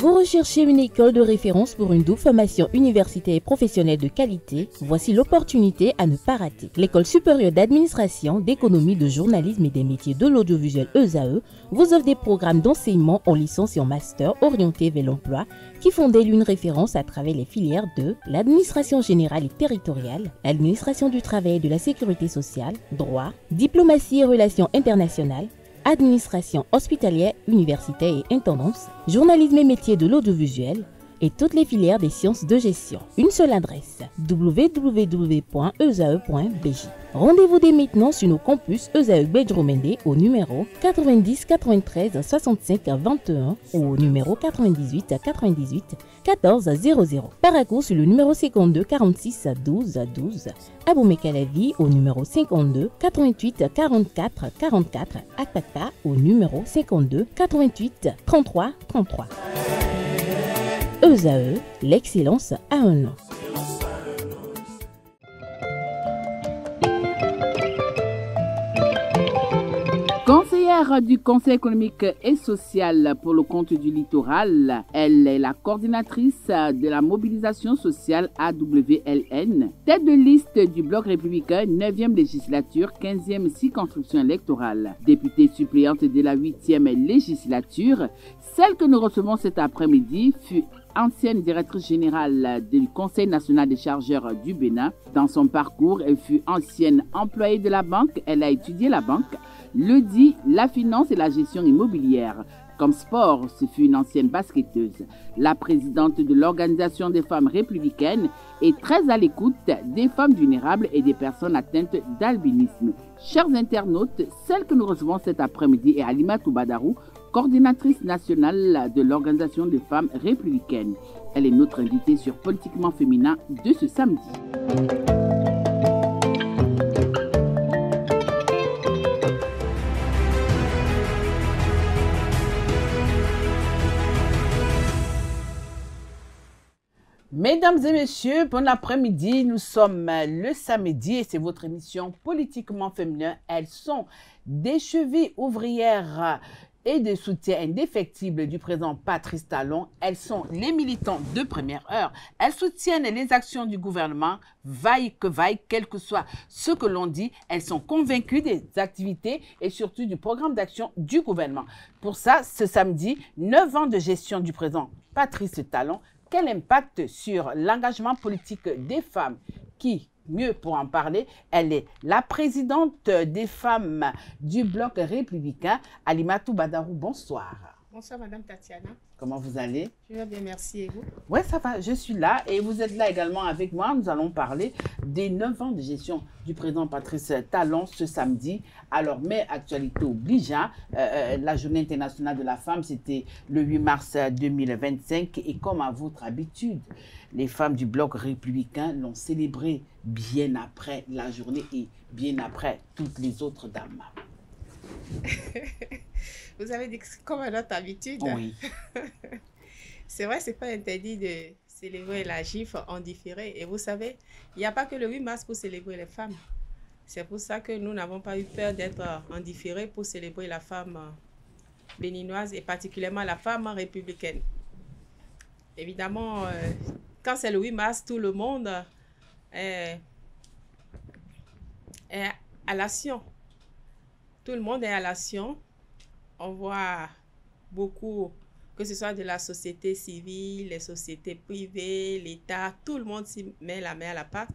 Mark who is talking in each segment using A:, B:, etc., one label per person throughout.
A: Vous recherchez une école de référence pour une double formation universitaire et professionnelle de qualité? Voici l'opportunité à ne pas rater. L'École supérieure d'administration, d'économie, de journalisme et des métiers de l'audiovisuel ESAE vous offre des programmes d'enseignement en licence et en master orientés vers l'emploi qui font d'elle une référence à travers les filières de l'administration générale et territoriale, l'administration du travail et de la sécurité sociale, droit, diplomatie et relations internationales, administration hospitalière, universitaire et intendance, journalisme et métiers de l'audiovisuel et toutes les filières des sciences de gestion. Une seule adresse, www.esae.bj. Rendez-vous dès maintenant sur nos campus ESAE Bedromende au numéro 90 93 65 21 ou au numéro 98 98 14 00. Paracourt sur le numéro 52 46 12 12. Aboumé-Calavi au numéro 52 88 44 44. Akpakpa au numéro 52 88 33 33. ESAE, l'excellence à un nom.
B: Conseillère du Conseil économique et social pour le compte du littoral, elle est la coordinatrice de la mobilisation sociale AWLN, tête de liste du Bloc républicain 9e législature, 15e circonscription électorale, députée suppléante de la 8e législature. Celle que nous recevons cet après-midi fut ancienne directrice générale du Conseil national des chargeurs du Bénin. Dans son parcours, elle fut ancienne employée de la banque. Elle a étudié la banque, l'audit, la finance et la gestion immobilière. Comme sport, ce fut une ancienne basketteuse. La présidente de l'Organisation des femmes républicaines est très à l'écoute des femmes vulnérables et des personnes atteintes d'albinisme. Chers internautes, celle que nous recevons cet après-midi est Alimatou Badarou, coordinatrice nationale de l'Organisation des femmes républicaines. Elle est notre invitée sur Politiquement Féminin de ce samedi. Mesdames et messieurs, bon après-midi. Nous sommes le samedi et c'est votre émission Politiquement Féminin. Elles sont des chevilles ouvrières et de soutien indéfectible du président Patrice Talon. Elles sont les militants de première heure. Elles soutiennent les actions du gouvernement, vaille que vaille, quel que soit ce que l'on dit. Elles sont convaincues des activités et surtout du programme d'action du gouvernement. Pour ça, ce samedi, 9 ans de gestion du président Patrice Talon. Quel impact sur l'engagement politique des femmes qui, mieux pour en parler, elle est la présidente des femmes du Bloc républicain, Alimatou Badarou. Bonsoir.
C: Bonsoir Madame Tatiana.
B: Comment vous allez?
C: Je vais bien, merci. Et vous?
B: Oui, ça va, je suis là et vous êtes là également avec moi. Nous allons parler des 9 ans de gestion du président Patrice Talon ce samedi. Alors, mais actualité obligeant, la journée internationale de la femme, c'était le 8 mars 2025 et comme à votre habitude, les femmes du Bloc républicain l'ont célébré bien après la journée et bien après toutes les autres dames.
C: Vous avez dit que c'est comme à notre habitude.
B: Oui.
C: C'est vrai, c'est pas interdit de célébrer la GIF en différé. Et vous savez, il n'y a pas que le 8 mars pour célébrer les femmes. C'est pour ça que nous n'avons pas eu peur d'être en différé pour célébrer la femme béninoise et particulièrement la femme républicaine. Évidemment, quand c'est le 8 mars, tout le monde est à l'action. Tout le monde est à l'action. On voit beaucoup, que ce soit de la société civile, les sociétés privées, l'État, tout le monde s'y met la main à la pâte.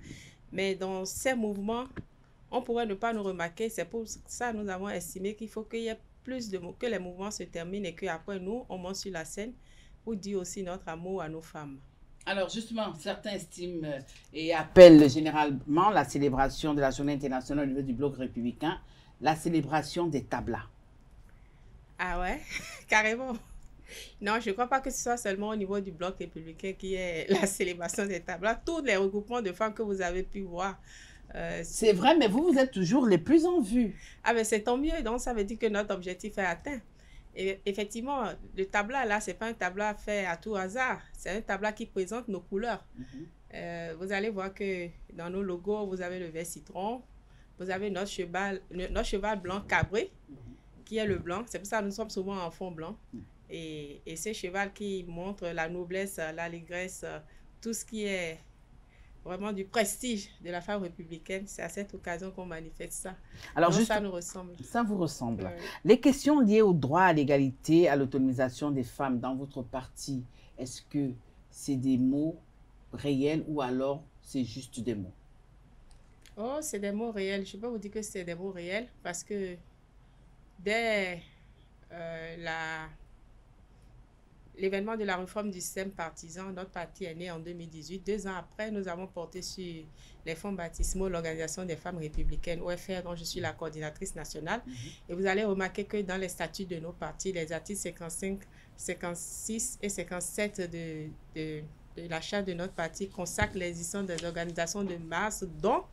C: Mais dans ces mouvements, on pourrait ne pas nous remarquer. C'est pour ça que nous avons estimé qu'il faut qu'il y ait plus de mots, que les mouvements se terminent et qu'après nous, on monte sur la scène pour dire aussi notre amour à nos femmes.
B: Alors justement, certains estiment et appellent généralement la célébration de la journée internationale au niveau du Bloc républicain, la célébration des tablas.
C: Ah ouais, carrément. Non, je ne crois pas que ce soit seulement au niveau du Bloc républicain qui est la célébration des tablas. Tous les regroupements de femmes que vous avez pu voir.
B: C'est vrai, mais vous êtes toujours les plus en vue.
C: Ah mais c'est tant mieux, donc ça veut dire que notre objectif est atteint. Et effectivement, le tabla là, ce n'est pas un tabla fait à tout hasard. C'est un tabla qui présente nos couleurs. Vous allez voir que dans nos logos, vous avez le vert citron, vous avez notre cheval blanc cabré, qui est le blanc. C'est pour ça que nous sommes souvent en fond blanc. Et ce cheval qui montre la noblesse, l'allégresse, tout ce qui est vraiment du prestige de la femme républicaine, c'est à cette occasion qu'on manifeste ça.
B: Alors,
C: donc,
B: juste,
C: ça nous ressemble.
B: Ça vous ressemble. Les questions liées au droit à l'égalité, à l'autonomisation des femmes dans votre parti, est-ce que c'est des mots réels ou alors c'est juste des mots?
C: Oh, c'est des mots réels. Je peux vous dire que c'est des mots réels parce que dès l'événement de la réforme du système partisan, notre parti est né en 2018. 2 ans après, nous avons porté sur les fonds baptismaux l'Organisation des femmes républicaines, OFR, dont je suis la coordinatrice nationale. Et vous allez remarquer que dans les statuts de nos partis, les articles 55, 56 et 57 de la charte de notre parti consacrent l'existence des organisations de masse, dont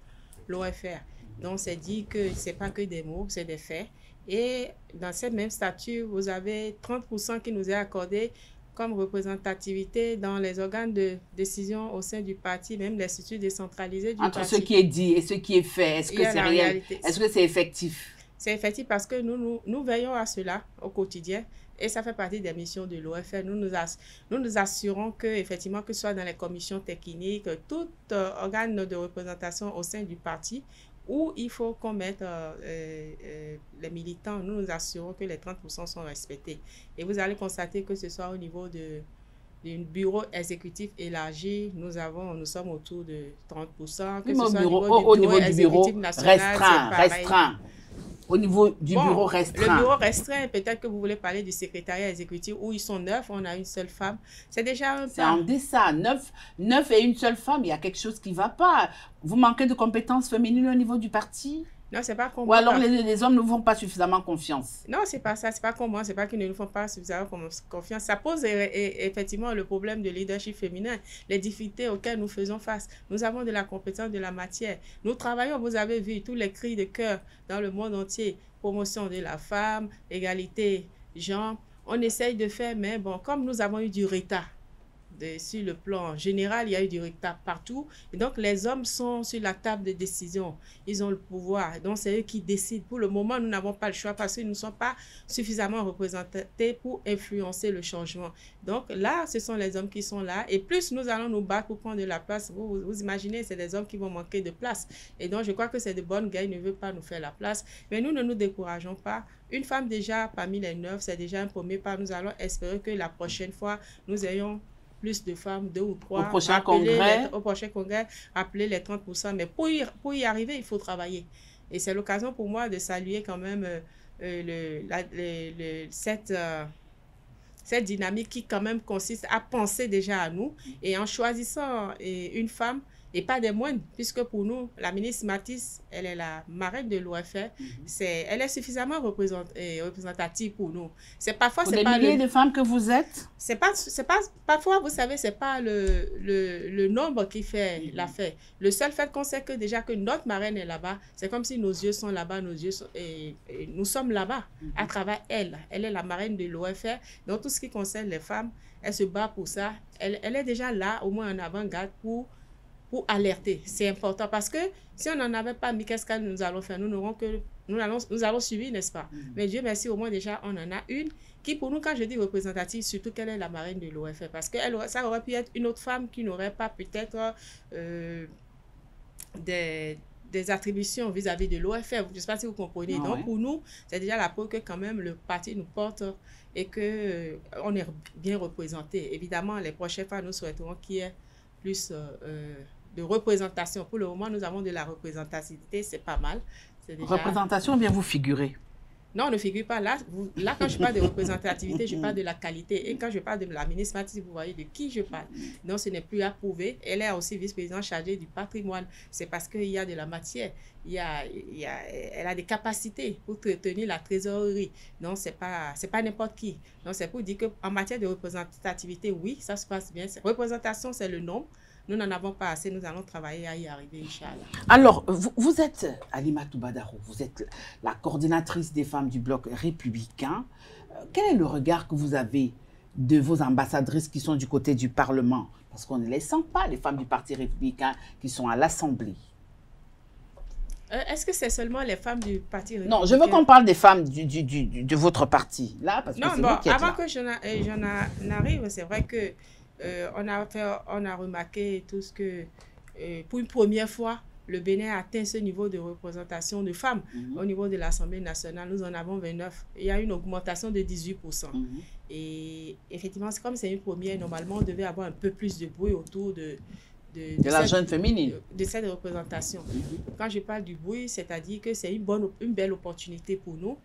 C: l'OFR. Donc, c'est dit que ce n'est pas que des mots, c'est des faits. Et dans ce même statut, vous avez 30% qui nous est accordé comme représentativité dans les organes de décision au sein du parti, même les structures décentralisées du parti.
B: Entre ce qui est dit et ce qui est fait, est-ce que c'est réel? Est-ce que c'est effectif?
C: C'est effectif parce que nous veillons à cela au quotidien et ça fait partie des missions de l'OFR. Nous nous assurons que, effectivement, que ce soit dans les commissions techniques, tout organe de représentation au sein du parti, où il faut qu'on mette les militants, nous nous assurons que les 30% sont respectés. Et vous allez constater que ce soit au niveau d'un bureau exécutif élargi, nous sommes autour de 30%. Que ce soit
B: au niveau du bureau restreint. Au niveau du bureau restreint.
C: Le bureau restreint, peut-être que vous voulez parler du secrétariat exécutif où ils sont 9, on a une seule femme. C'est déjà un pas.
B: C'est en deçà. 9 et une seule femme, il y a quelque chose qui ne va pas. Vous manquez de compétences féminines au niveau du parti?
C: Non, c'est pas qu'on...
B: Ou alors les hommes ne vous font pas suffisamment confiance?
C: Non, c'est pas ça. C'est pas comment. C'est pas qu'ils ne nous font pas suffisamment confiance. Ça pose effectivement le problème de leadership féminin, les difficultés auxquelles nous faisons face. Nous avons de la compétence, de la matière. Nous travaillons, vous avez vu, tous les cris de cœur dans le monde entier. Promotion de la femme, égalité, genre. On essaye de faire, mais bon, comme nous avons eu du retard, sur le plan général, il y a eu du retard partout. Et donc, les hommes sont sur la table de décision. Ils ont le pouvoir. Donc, c'est eux qui décident. Pour le moment, nous n'avons pas le choix parce qu'ils ne sont pas suffisamment représentés pour influencer le changement. Donc, là, ce sont les hommes qui sont là. Et plus nous allons nous battre pour prendre de la place, vous imaginez, c'est des hommes qui vont manquer de place. Et donc, je crois que c'est de bonnes guerres. Ils ne veulent pas nous faire la place. Mais nous ne nous décourageons pas. Une femme déjà parmi les 9, c'est déjà un premier pas. Nous allons espérer que la prochaine fois, nous ayons plus de femmes, 2 ou 3.
B: Au prochain congrès.
C: Au prochain congrès, appeler les 30%. Mais pour y arriver, il faut travailler. Et c'est l'occasion pour moi de saluer quand même cette dynamique qui quand même consiste à penser déjà à nous. Et en choisissant une femme, et pas des moindres, puisque pour nous, la ministre Mathis, elle est la marraine de l'OFR. Elle est suffisamment représentative pour nous.
B: Parfois, pour les milliers de femmes que vous êtes?
C: Parfois, vous savez, c'est pas le nombre qui fait l'affaire. Le seul fait qu'on sait que déjà que notre marraine est là-bas, c'est comme si nos yeux sont là-bas, et nous sommes là-bas à travers elle. Elle est la marraine de l'OFR. Donc, tout ce qui concerne les femmes, elle se bat pour ça. Elle est déjà là, au moins en avant-garde, pour alerter. C'est important parce que si on n'en avait pas mis, qu'est-ce que nous allons faire? Nous allons suivre, n'est-ce pas? Mais Dieu merci, au moins déjà, on en a une qui, pour nous, quand je dis représentative, surtout qu'elle est la marraine de l'OFR. Parce que ça aurait pu être une autre femme qui n'aurait pas peut-être des attributions vis-à-vis de l'OFR. Je ne sais pas si vous comprenez. Donc, pour nous, c'est déjà la preuve que quand même le parti nous porte et qu'on est bien représenté. Évidemment, les prochaines fois, nous souhaiterons qu'il y ait plus de représentation. Pour le moment, nous avons de la représentativité, c'est pas mal.
B: Déjà... Représentation, bien vous figurez?
C: Non, on ne figure pas là. Quand je parle de représentativité, je parle de la qualité. Et quand je parle de la ministre Mathis, vous voyez de qui je parle. Donc, ce n'est plus à prouver. Elle est aussi vice-présidente chargée du patrimoine. C'est parce qu'il y a de la matière. Elle a des capacités pour tenir la trésorerie. Donc, c'est pas n'importe qui. Donc, c'est pour dire qu'en matière de représentativité, oui, ça se passe bien. Représentation, c'est le nombre. Nous n'en avons pas assez, nous allons travailler à y arriver, Inch'Allah.
B: Alors, vous êtes Halimatou Badaro, vous êtes la coordinatrice des femmes du bloc républicain. Quel est le regard que vous avez de vos ambassadrices qui sont du côté du Parlement? Parce qu'on ne les sent pas, les femmes du Parti républicain qui sont à l'Assemblée.
C: Est-ce que c'est seulement les femmes du parti républicain?
B: Non, je veux qu'on parle des femmes de votre parti, là, parce que
C: non,
B: c'est
C: bon,
B: vous qui êtes
C: avant
B: là.
C: que j'en arrive, c'est vrai que on a remarqué tout ce que, pour une première fois, le Bénin a atteint ce niveau de représentation de femmes au niveau de l'Assemblée nationale. Nous en avons 29. Il y a une augmentation de 18%. Et effectivement, comme c'est une première, normalement, on devait avoir un peu plus de bruit autour de
B: la jeune féminine.
C: De cette représentation. Quand je parle du bruit, c'est-à-dire que c'est une belle opportunité pour nous.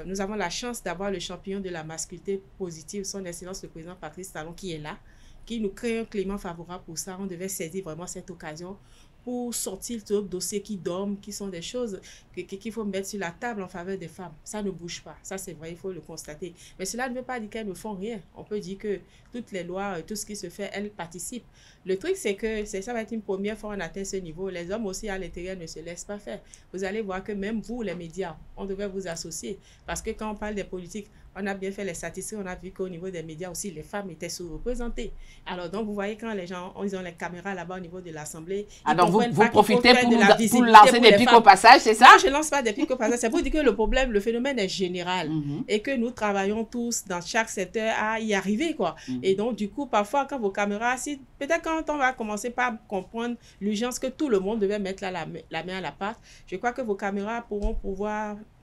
C: Nous avons la chance d'avoir le champion de la masculinité positive, son Excellence le président Patrice Talon, qui est là, qui nous crée un climat favorable pour ça. On devait saisir vraiment cette occasion pour sortir tout dossier qui dorment, qui sont des choses qu'il faut mettre sur la table en faveur des femmes. Ça ne bouge pas. Ça, c'est vrai, il faut le constater. Mais cela ne veut pas dire qu'elles ne font rien. On peut dire que toutes les lois, tout ce qui se fait, elles participent. Le truc, c'est que ça va être une première fois qu'on atteint ce niveau. Les hommes aussi, à l'intérieur, ne se laissent pas faire. Vous allez voir que même vous, les médias, on devait vous associer. Parce que quand on parle des politiques, on a bien fait les statistiques, on a vu qu'au niveau des médias aussi, les femmes étaient sous-représentées. Alors, donc, vous voyez, quand les gens, ils ont les caméras là-bas au niveau de l'Assemblée,
B: alors, vous profitez pour lancer des pics au passage, c'est ça?
C: Non, je ne lance pas des pics au passage. C'est pour dire que le problème, le phénomène est général et que nous travaillons tous dans chaque secteur à y arriver, quoi. Et donc, du coup, parfois, quand vos caméras, peut-être quand on va commencer par comprendre l'urgence que tout le monde devait mettre là, la main à la pâte, je crois que vos caméras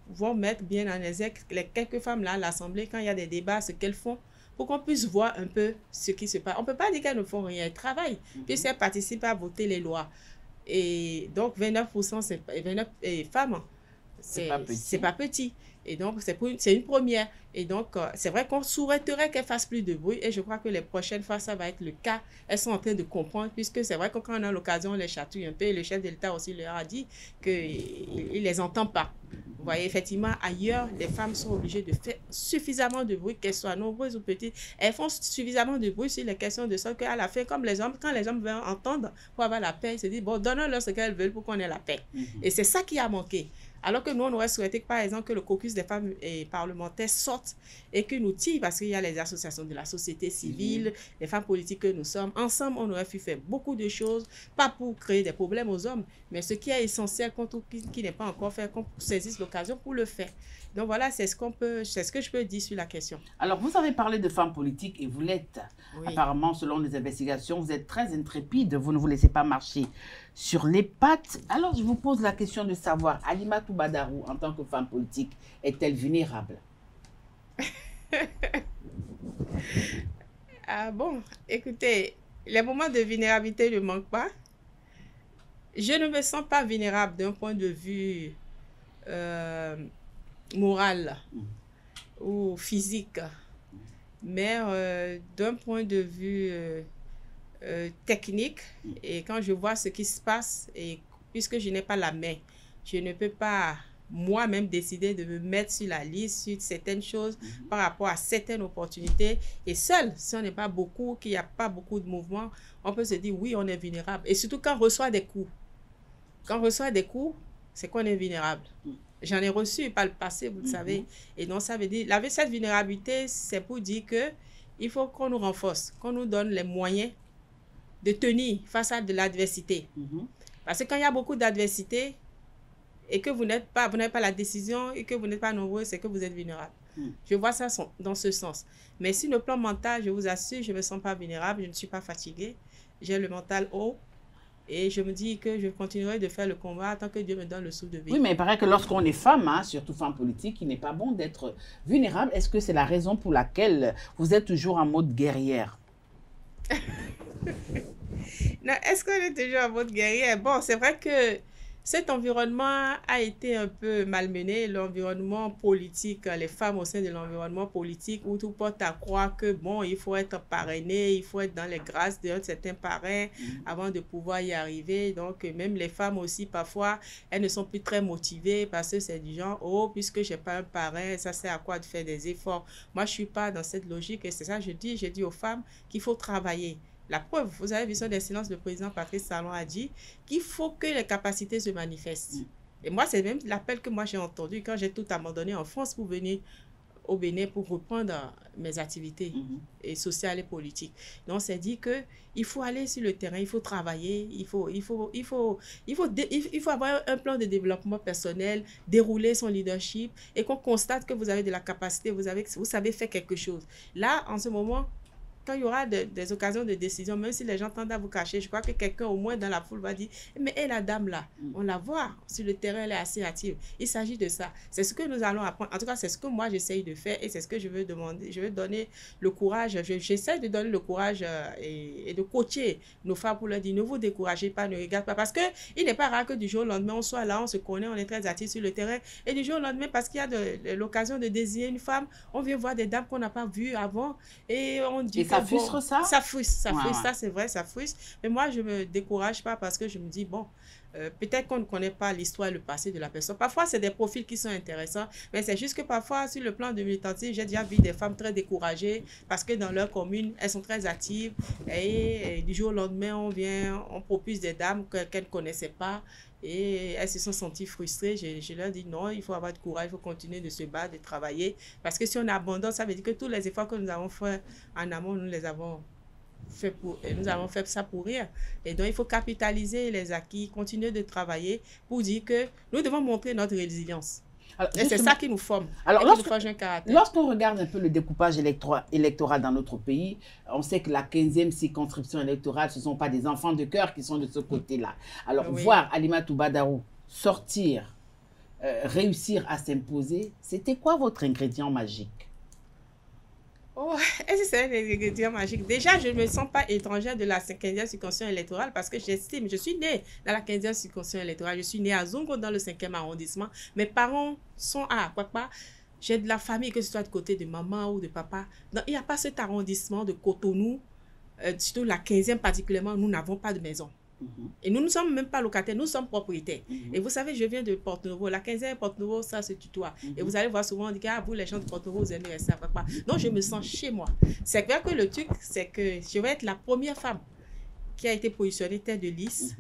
C: vont mettre bien en exergue les quelques femmes là à l'Assemblée quand il y a des débats, ce qu'elles font, pour qu'on puisse voir un peu ce qui se passe. On ne peut pas dire qu'elles ne font rien, elles travaillent, puisqu'elles participent à voter les lois. Et donc, 29%, c'est 29 femmes, c'est pas petit. Et donc, c'est une première. Et donc, c'est vrai qu'on souhaiterait qu'elles fassent plus de bruit. Et je crois que les prochaines fois, ça va être le cas. Elles sont en train de comprendre, puisque c'est vrai que quand on a l'occasion, on les chatouille un peu. Et le chef de l'État aussi leur a dit qu'il ne les entend pas. Vous voyez, effectivement, ailleurs, les femmes sont obligées de faire suffisamment de bruit, qu'elles soient nombreuses ou petites. Elles font suffisamment de bruit sur les questions de sorte qu'à la fin, comme les hommes, quand les hommes veulent entendre pour avoir la paix, ils se disent, bon, donnons-leur ce qu'elles veulent pour qu'on ait la paix. Et c'est ça qui a manqué. Alors que nous, on aurait souhaité, par exemple, que le caucus des femmes parlementaires sorte et que nous tirent, parce qu'il y a les associations de la société civile, les femmes politiques que nous sommes. Ensemble, on aurait pu faire beaucoup de choses, pas pour créer des problèmes aux hommes, mais ce qui est essentiel, qui n'est pas encore fait, qu'on saisisse l'occasion pour le faire. Donc voilà, c'est ce que je peux dire sur la question.
B: Alors, vous avez parlé de femmes politiques et vous l'êtes. Oui. Apparemment, selon les investigations, vous êtes très intrépide, vous ne vous laissez pas marcher sur les pattes. Alors, je vous pose la question de savoir, Alimatou Badarou, en tant que femme politique, est-elle vulnérable?
C: Ah bon, écoutez, les moments de vulnérabilité ne manquent pas. Je ne me sens pas vulnérable d'un point de vue moral ou physique, mais d'un point de vue technique, et quand je vois ce qui se passe, et puisque je n'ai pas la main, je ne peux pas moi-même décider de me mettre sur la liste sur certaines choses par rapport à certaines opportunités, et seul, si on n'est pas beaucoup, qu'il n'y a pas beaucoup de mouvement, on peut se dire oui, on est vulnérable. Et surtout quand on reçoit des coups. Quand on reçoit des coups, c'est qu'on est vulnérable. J'en ai reçu par le passé, vous le savez. Et donc, ça veut dire, cette vulnérabilité, c'est pour dire que il faut qu'on nous renforce, qu'on nous donne les moyens de tenir face à de l'adversité. Parce que quand il y a beaucoup d'adversité et que vous n'avez pas la décision et que vous n'êtes pas nombreux, c'est que vous êtes vulnérable. Je vois ça dans ce sens. Mais sur le plan mental, je vous assure, je ne me sens pas vulnérable, je ne suis pas fatiguée. J'ai le mental haut. Et je me dis que je continuerai de faire le combat tant que Dieu me donne le souffle de vie.
B: Oui, mais il paraît que lorsqu'on est femme, surtout femme politique, il n'est pas bon d'être vulnérable. Est-ce que c'est la raison pour laquelle vous êtes toujours en mode guerrière?
C: Non, est-ce qu'on est toujours en mode guerrière? Bon, c'est vrai que cet environnement a été un peu malmené, l'environnement politique, les femmes au sein de l'environnement politique, où tout porte à croire que, bon, il faut être parrainé, il faut être dans les grâces d'un certain parrain avant de pouvoir y arriver. Donc, même les femmes aussi, parfois, elles ne sont plus très motivées parce que c'est du genre, oh, puisque je n'ai pas un parrain, ça sert à quoi de faire des efforts? Moi, je ne suis pas dans cette logique et c'est ça que je dis aux femmes qu'il faut travailler. La preuve, vous avez vu son Excellence, le président Patrice Talon a dit qu'il faut que les capacités se manifestent. Et moi, c'est même l'appel que moi j'ai entendu quand j'ai tout abandonné en France pour venir au Bénin pour reprendre mes activités et sociales et politiques. Donc, c'est dit que il faut aller sur le terrain, il faut travailler, il faut avoir un plan de développement personnel, dérouler son leadership et qu'on constate que vous avez de la capacité, vous savez faire quelque chose. Là, en ce moment, quand il y aura des occasions de décision, même si les gens tendent à vous cacher, je crois que quelqu'un au moins dans la foule va dire « Mais la dame là, on la voit, sur le terrain, elle est assez active. » Il s'agit de ça. C'est ce que nous allons apprendre. En tout cas, c'est ce que moi, j'essaye de faire et c'est ce que je veux demander. Je veux donner le courage. J'essaie de donner le courage et de coacher nos femmes pour leur dire « Ne vous découragez pas, ne regardez pas. » Parce qu'il n'est pas rare que du jour au lendemain, on soit là, on se connaît, on est très actifs sur le terrain. Et du jour au lendemain, parce qu'il y a l'occasion de désigner une femme, on vient voir des dames qu'on n'a pas vues avant et on dit...
B: Ça frustre ça?
C: Ça frustre, ça c'est vrai, ça frustre. Mais moi, je ne me décourage pas parce que je me dis, bon, peut-être qu'on ne connaît pas l'histoire et le passé de la personne. Parfois, c'est des profils qui sont intéressants, mais c'est juste que parfois, sur le plan de militantisme, j'ai déjà vu des femmes très découragées parce que dans leur commune, elles sont très actives et du jour au lendemain, on propulse des dames qu'elles ne connaissaient pas. Et elles se sont senties frustrées. Je leur dis non, il faut avoir du courage, il faut continuer de se battre, de travailler. Parce que si on abandonne, ça veut dire que tous les efforts que nous avons faits en amont, nous avons fait ça pour rien. Et donc, il faut capitaliser les acquis, continuer de travailler pour dire que nous devons montrer notre résilience. Alors, et c'est ça qui nous forme.
B: Alors, lorsqu'on regarde un peu le découpage électoral dans notre pays, on sait que la 15e circonscription électorale, ce ne sont pas des enfants de cœur qui sont de ce côté-là. Alors, voir Alimatou Badarou sortir, réussir à s'imposer, c'était quoi votre ingrédient magique?
C: Oh, est-ce que c'est un ingrédient magique? Déjà, je ne me sens pas étrangère de la 15e circonscription électorale parce que j'estime, je suis née dans la 15e circonscription électorale. Je suis née à Zongo dans le 5e arrondissement. Mes parents sont à Kwakpa. J'ai de la famille, que ce soit de côté de maman ou de papa. Donc, il n'y a pas cet arrondissement de Cotonou, surtout la 15e particulièrement, nous n'avons pas de maison. Et nous ne sommes même pas locataires, nous sommes propriétaires. Et vous savez, je viens de Porto-Novo. La 15e Porto-Novo, ça se tutoie. Et vous allez voir souvent, on dit, ah, vous, les gens de Porto-Novo, vous aimez rester à Papa. Non, je me sens chez moi. C'est vrai que le truc, c'est que je vais être la première femme qui a été positionnée tête de liste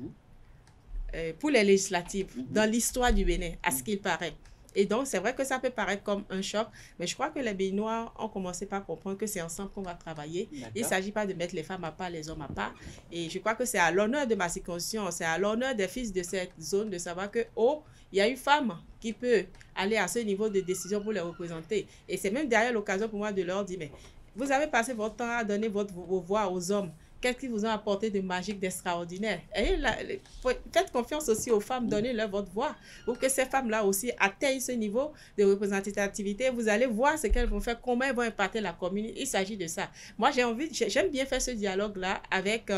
C: pour les législatives dans l'histoire du Bénin, à ce qu'il paraît. Et donc, c'est vrai que ça peut paraître comme un choc, mais je crois que les Béninois ont commencé par comprendre que c'est ensemble qu'on va travailler. Il ne s'agit pas de mettre les femmes à part, les hommes à part. Et je crois que c'est à l'honneur de ma circonscription, c'est à l'honneur des fils de cette zone de savoir que, oh, il y a une femme qui peut aller à ce niveau de décision pour les représenter. Et c'est même derrière l'occasion pour moi de leur dire, mais vous avez passé votre temps à donner vos voix aux hommes. Qu'est-ce qu'ils vous ont apporté de magique, d'extraordinaire? Et faites confiance aussi aux femmes, donnez-leur votre voix pour que ces femmes-là aussi atteignent ce niveau de représentativité. Vous allez voir ce qu'elles vont faire, comment elles vont impacter la commune. Il s'agit de ça. Moi, j'aime bien faire ce dialogue-là avec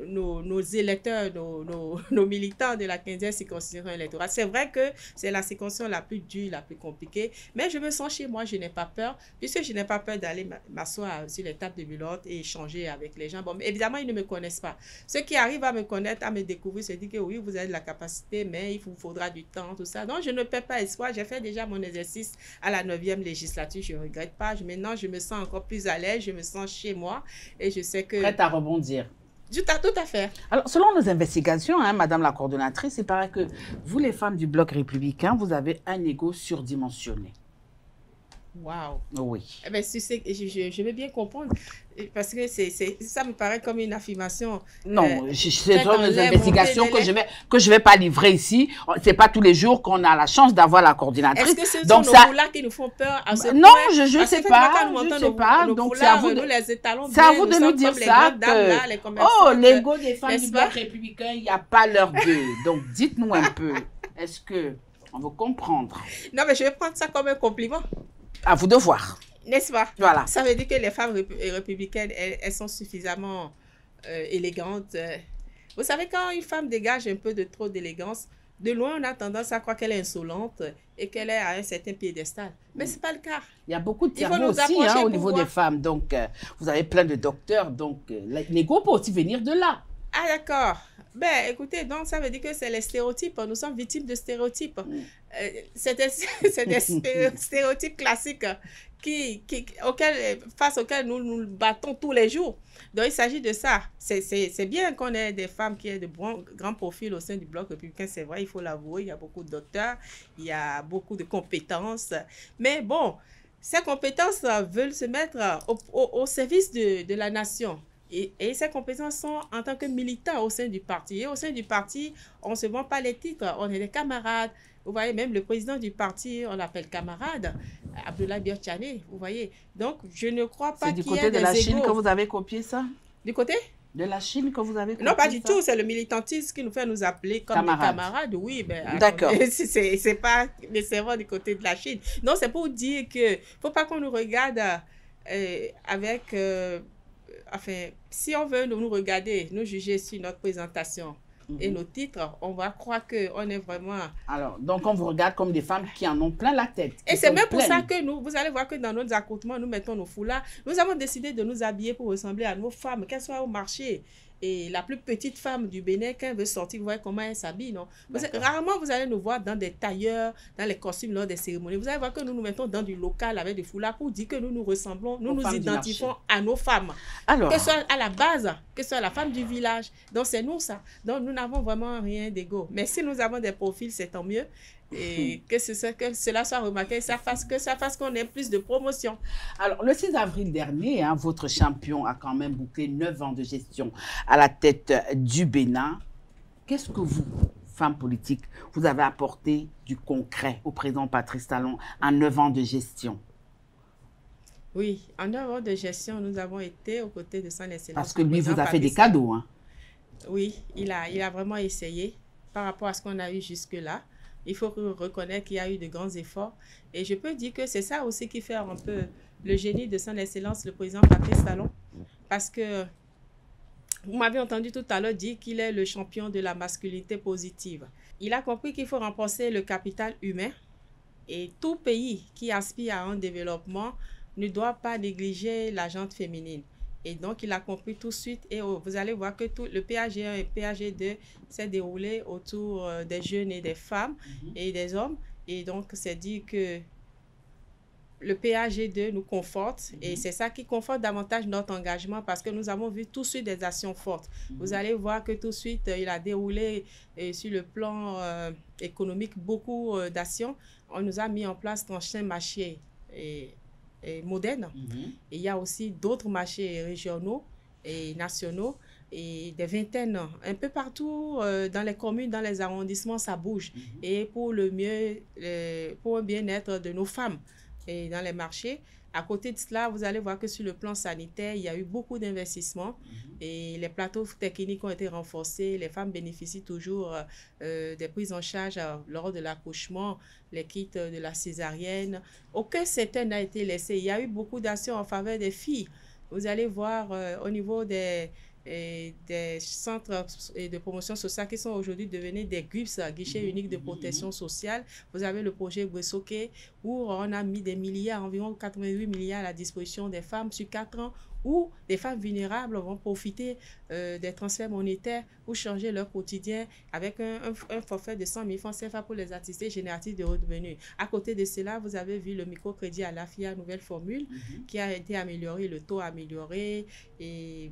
C: nos électeurs, nos militants de la 15e circonscription électorale. C'est vrai que c'est la circonscription la plus dure, la plus compliquée, mais je me sens chez moi, je n'ai pas peur, puisque je n'ai pas peur d'aller m'asseoir sur les tables de bureau et échanger avec les gens. Bon, mais évidemment, ils ne me connaissent pas. Ceux qui arrivent à me connaître, à me découvrir, se disent que oui, vous avez de la capacité, mais il vous faudra du temps, tout ça. Donc, je ne perds pas espoir. J'ai fait déjà mon exercice à la 9e législature, je ne regrette pas. Maintenant, je me sens encore plus à l'aise, je me sens chez moi et je sais que...
B: Prête à rebondir.
C: Tout à fait.
B: Alors, selon nos investigations, Madame la coordonnatrice, il paraît que vous, les femmes du Bloc républicain, vous avez un ego surdimensionné.
C: Waouh.
B: Oui.
C: Eh bien, je veux bien comprendre, parce que ça me paraît comme une affirmation.
B: Non, c'est dans nos investigations que je vais pas livrer ici. C'est pas tous les jours qu'on a la chance d'avoir la coordinatrice.
C: Est-ce que ce sont nos foulards qui nous font peur à ce point?
B: Non, je ne sais pas. Je sais pas. Donc, c'est à vous de nous dire ça. Oh, l'ego des femmes du Bloc républicain, il n'y a pas l'heure d'eux. Donc, dites-nous un peu. Est-ce que on veut comprendre?
C: Non, mais je vais prendre ça comme un compliment.
B: À vous de voir.
C: N'est-ce pas?
B: Voilà.
C: Ça veut dire que les femmes républicaines, elles sont suffisamment élégantes. Vous savez, quand une femme dégage un peu de trop d'élégance, de loin, on a tendance à croire qu'elle est insolente et qu'elle est à un certain piédestal. Mais ce n'est pas le cas.
B: Il y a beaucoup de cerveaux aussi au niveau des femmes. Donc, vous avez plein de docteurs. Donc, l'ego peut aussi venir de là.
C: Ah, d'accord. Ben, écoutez, donc ça veut dire que c'est les stéréotypes. Nous sommes victimes de stéréotypes. C'est des stéréotypes classiques face auxquels nous nous battons tous les jours. Donc, il s'agit de ça. C'est bien qu'on ait des femmes qui aient de grands profils au sein du Bloc républicain. C'est vrai, il faut l'avouer. Il y a beaucoup de docteurs, il y a beaucoup de compétences. Mais bon, ces compétences veulent se mettre au service de la nation. Et ces compétences sont en tant que militants au sein du parti. Et au sein du parti, on ne se vend pas les titres, on est des camarades. Vous voyez, même le président du parti, on l'appelle camarade, Abdoulaye Biotchane, vous voyez. Donc, je ne crois pas qu'il y ait des égaux.
B: C'est du côté de la Chine que vous avez copié ça?
C: Du côté?
B: De la Chine que vous avez copié?
C: Non, pas du tout. C'est le militantisme qui nous fait nous appeler comme des camarades. Oui, ben,
B: d'accord.
C: C'est pas nécessairement du côté de la Chine. Non, c'est pour dire que faut pas qu'on nous regarde avec... enfin, si on veut nous regarder, nous juger sur notre présentation et nos titres, on va croire qu'on est vraiment...
B: Alors, donc on vous regarde comme des femmes qui en ont plein la tête.
C: Et c'est même pour ça que nous, vous allez voir que dans nos accoutrements, nous mettons nos foulards. Nous avons décidé de nous habiller pour ressembler à nos femmes, qu'elles soient au marché. Et la plus petite femme du Bénin, quand elle veut sortir, vous voyez comment elle s'habille, non? Rarement, vous allez nous voir dans des tailleurs, dans les costumes lors des cérémonies. Vous allez voir que nous nous mettons dans du local avec des foulards pour dire que nous nous ressemblons, nous nous identifions à nos femmes. Alors, que ce soit à la base, que ce soit la femme du village. Donc, c'est nous, ça. Donc, nous n'avons vraiment rien d'égaux. Mais si nous avons des profils, c'est tant mieux. Et que cela soit remarqué, que ça fasse qu'on ait plus de promotion.
B: Alors, le 6 avril dernier, votre champion a quand même bouclé 9 ans de gestion à la tête du Bénin. Qu'est-ce que vous, femmes politiques, vous avez apporté du concret au président Patrice Talon en 9 ans de gestion?
C: Oui, en 9 ans de gestion, nous avons été aux côtés de son Excellence.
B: Parce que lui vous a fait des cadeaux. Hein?
C: Oui, il a vraiment essayé par rapport à ce qu'on a eu jusque-là. Il faut reconnaître qu'il y a eu de grands efforts. Et je peux dire que c'est ça aussi qui fait un peu le génie de son Excellence, le président Patrice Talon. Parce que vous m'avez entendu tout à l'heure dire qu'il est le champion de la masculinité positive. Il a compris qu'il faut renforcer le capital humain. Et tout pays qui aspire à un développement ne doit pas négliger la gente féminine. Et donc, il a compris tout de suite. Et vous allez voir que tout le PAG1 et PAG2 s'est déroulé autour des jeunes et des femmes et des hommes. Et donc, c'est dit que le PAG2 nous conforte. Et c'est ça qui conforte davantage notre engagement parce que nous avons vu tout de suite des actions fortes. Vous allez voir que tout de suite, il a déroulé sur le plan économique beaucoup d'actions. On nous a mis en place un marché et moderne. Et il y a aussi d'autres marchés régionaux et nationaux et des vingtaines. Un peu partout dans les communes, dans les arrondissements, ça bouge. Et pour le mieux, pour le bien-être de nos femmes et dans les marchés. À côté de cela, vous allez voir que sur le plan sanitaire, il y a eu beaucoup d'investissements et les plateaux techniques ont été renforcés. Les femmes bénéficient toujours des prises en charge lors de l'accouchement, les kits de la césarienne. Aucun secteur n'a été laissé. Il y a eu beaucoup d'actions en faveur des filles. Vous allez voir au niveau des centres de promotion sociale qui sont aujourd'hui devenus des GUPS, guichets uniques de protection sociale. Vous avez le projet Bressoké où on a mis des milliards, environ 88 milliards à la disposition des femmes sur 4 ans où des femmes vulnérables vont profiter des transferts monétaires pour changer leur quotidien avec un forfait de 100 000 francs CFA pour les activités génératrices de revenus. À côté de cela, vous avez vu le microcrédit à l'AFIA, nouvelle formule, qui a été améliorée, le taux amélioré et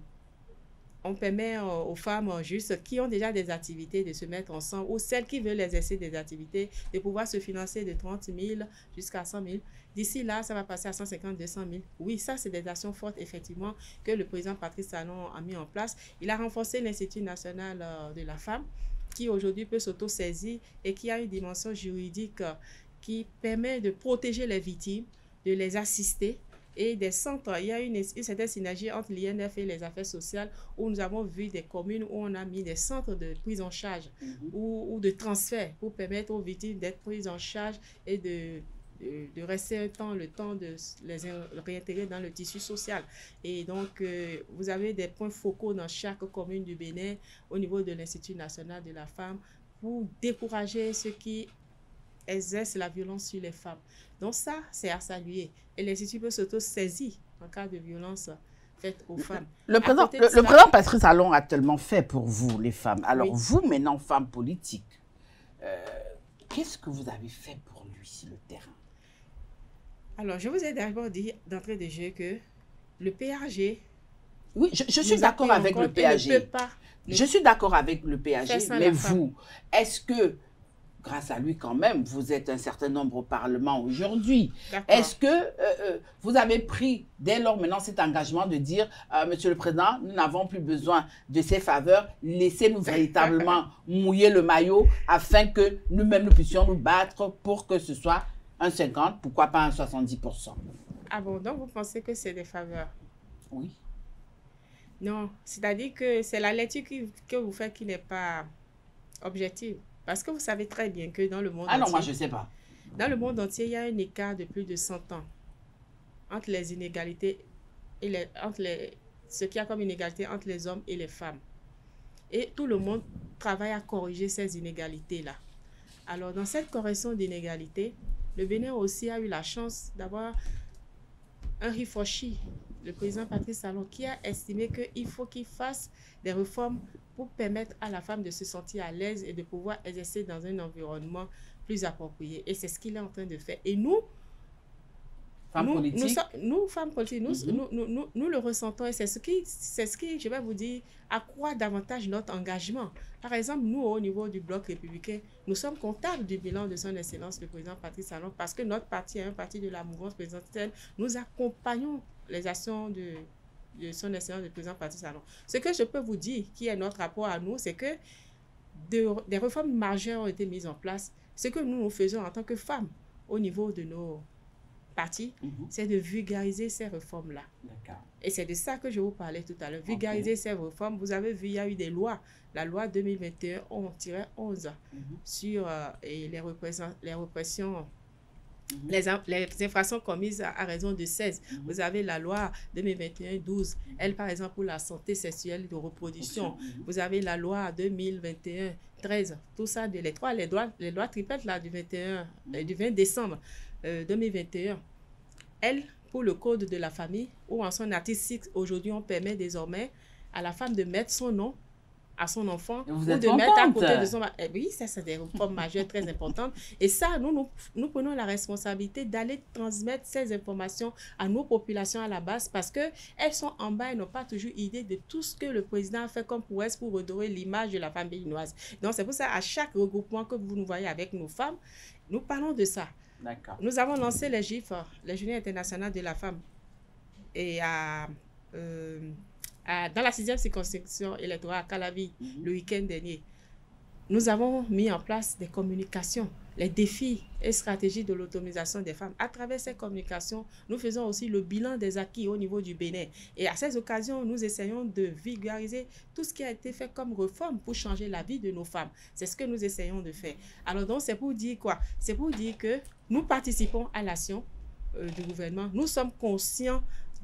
C: on permet aux femmes juste qui ont déjà des activités de se mettre ensemble ou celles qui veulent exercer des activités de pouvoir se financer de 30 000 jusqu'à 100 000. D'ici là, ça va passer à 150 200 000. Oui, ça, c'est des actions fortes, effectivement, que le président Patrice Talon a mis en place. Il a renforcé l'Institut national de la femme qui aujourd'hui peut s'auto-saisir et qui a une dimension juridique qui permet de protéger les victimes, de les assister. Et des centres, il y a une certaine synergie entre l'INF et les affaires sociales où nous avons vu des communes où on a mis des centres de prise en charge ou de transfert pour permettre aux victimes d'être prises en charge et de rester le temps de les réintégrer dans le tissu social. Et donc, vous avez des points focaux dans chaque commune du Bénin au niveau de l'Institut national de la femme pour décourager ceux qui exercent la violence sur les femmes. Donc ça, c'est à saluer. Et l'Institut peut s'auto-saisir en cas de violence faite aux femmes.
B: Le président Patrice Talon a tellement fait pour vous, les femmes. Alors, vous, maintenant, femmes politiques, qu'est-ce que vous avez fait pour lui sur le terrain?
C: Alors, je vous ai d'abord dit d'entrée de jeu que le PAG...
B: Oui, je suis d'accord avec le PAG. Je suis d'accord avec le PAG, mais vous, est-ce que grâce à lui quand même, vous êtes un certain nombre au Parlement aujourd'hui.
C: D'accord.
B: Est-ce que vous avez pris dès lors maintenant cet engagement de dire, Monsieur le Président, nous n'avons plus besoin de ces faveurs, laissez-nous véritablement mouiller le maillot afin que nous-mêmes nous puissions nous battre pour que ce soit un 50, pourquoi pas un 70%.
C: Ah bon, donc vous pensez que c'est des faveurs?
B: Oui.
C: Non, c'est-à-dire que c'est la lecture que vous faites qui n'est pas objective. Parce que vous savez très bien que dans le monde entier...
B: Ah non, moi je ne sais pas.
C: Dans le monde entier, il y a un écart de plus de 100 ans entre les inégalités et ce qu'il y a comme inégalité entre les hommes et les femmes. Et tout le monde travaille à corriger ces inégalités-là. Alors, dans cette correction d'inégalités, le Bénin aussi a eu la chance d'avoir un Rifochi, le président Patrice Talon, qui a estimé qu'il faut qu'il fasse des réformes pour permettre à la femme de se sentir à l'aise et de pouvoir exercer dans un environnement plus approprié. Et c'est ce qu'il est en train de faire. Et nous, femmes politiques, nous le ressentons et c'est ce qui, je vais vous dire, accroît davantage notre engagement. Par exemple, nous, au niveau du Bloc républicain, nous sommes comptables du bilan de son Excellence, le président Patrice Talon, parce que notre parti est un parti de la mouvance présidentielle. Nous accompagnons les actions de son Excellence, le président Patrice Talon. Ce que je peux vous dire, qui est notre rapport à nous, c'est que des réformes majeures ont été mises en place. Ce que nous faisons en tant que femmes, au niveau de nos partis, c'est de vulgariser ces réformes-là. Et c'est de ça que je vous parlais tout à l'heure. Vulgariser ces réformes. Vous avez vu, il y a eu des lois. La loi 2021-11 sur les répressions, les infractions commises à raison de 16. Vous avez la loi 2021-12. Elle, par exemple, pour la santé sexuelle et de reproduction. Vous avez la loi 2021-13. Tout ça, les lois triplettes là, du 20 décembre 2021. Elle, pour le code de la famille, où en son article 6, aujourd'hui, on permet désormais à la femme de mettre son nom à son enfant ou de mettre à côté de son... Oui, ça, c'est des réformes majeures très importantes. Et ça, nous prenons la responsabilité d'aller transmettre ces informations à nos populations à la base parce qu'elles sont en bas et n'ont pas toujours idée de tout ce que le président a fait comme prouesse pour redorer l'image de la femme béninoise. Donc, c'est pour ça, à chaque regroupement que vous nous voyez avec nos femmes, nous parlons de ça. Nous avons lancé les GIF, les Journées internationales de la femme, et dans la 6e circonscription électorale à Calavi, le week-end dernier. Nous avons mis en place des communications, les défis et stratégies de l'autonomisation des femmes. À travers ces communications, nous faisons aussi le bilan des acquis au niveau du Bénin. Et à ces occasions, nous essayons de vulgariser tout ce qui a été fait comme réforme pour changer la vie de nos femmes. C'est ce que nous essayons de faire. Alors donc, c'est pour dire quoi? C'est pour dire que nous participons à l'action du gouvernement. Nous sommes conscients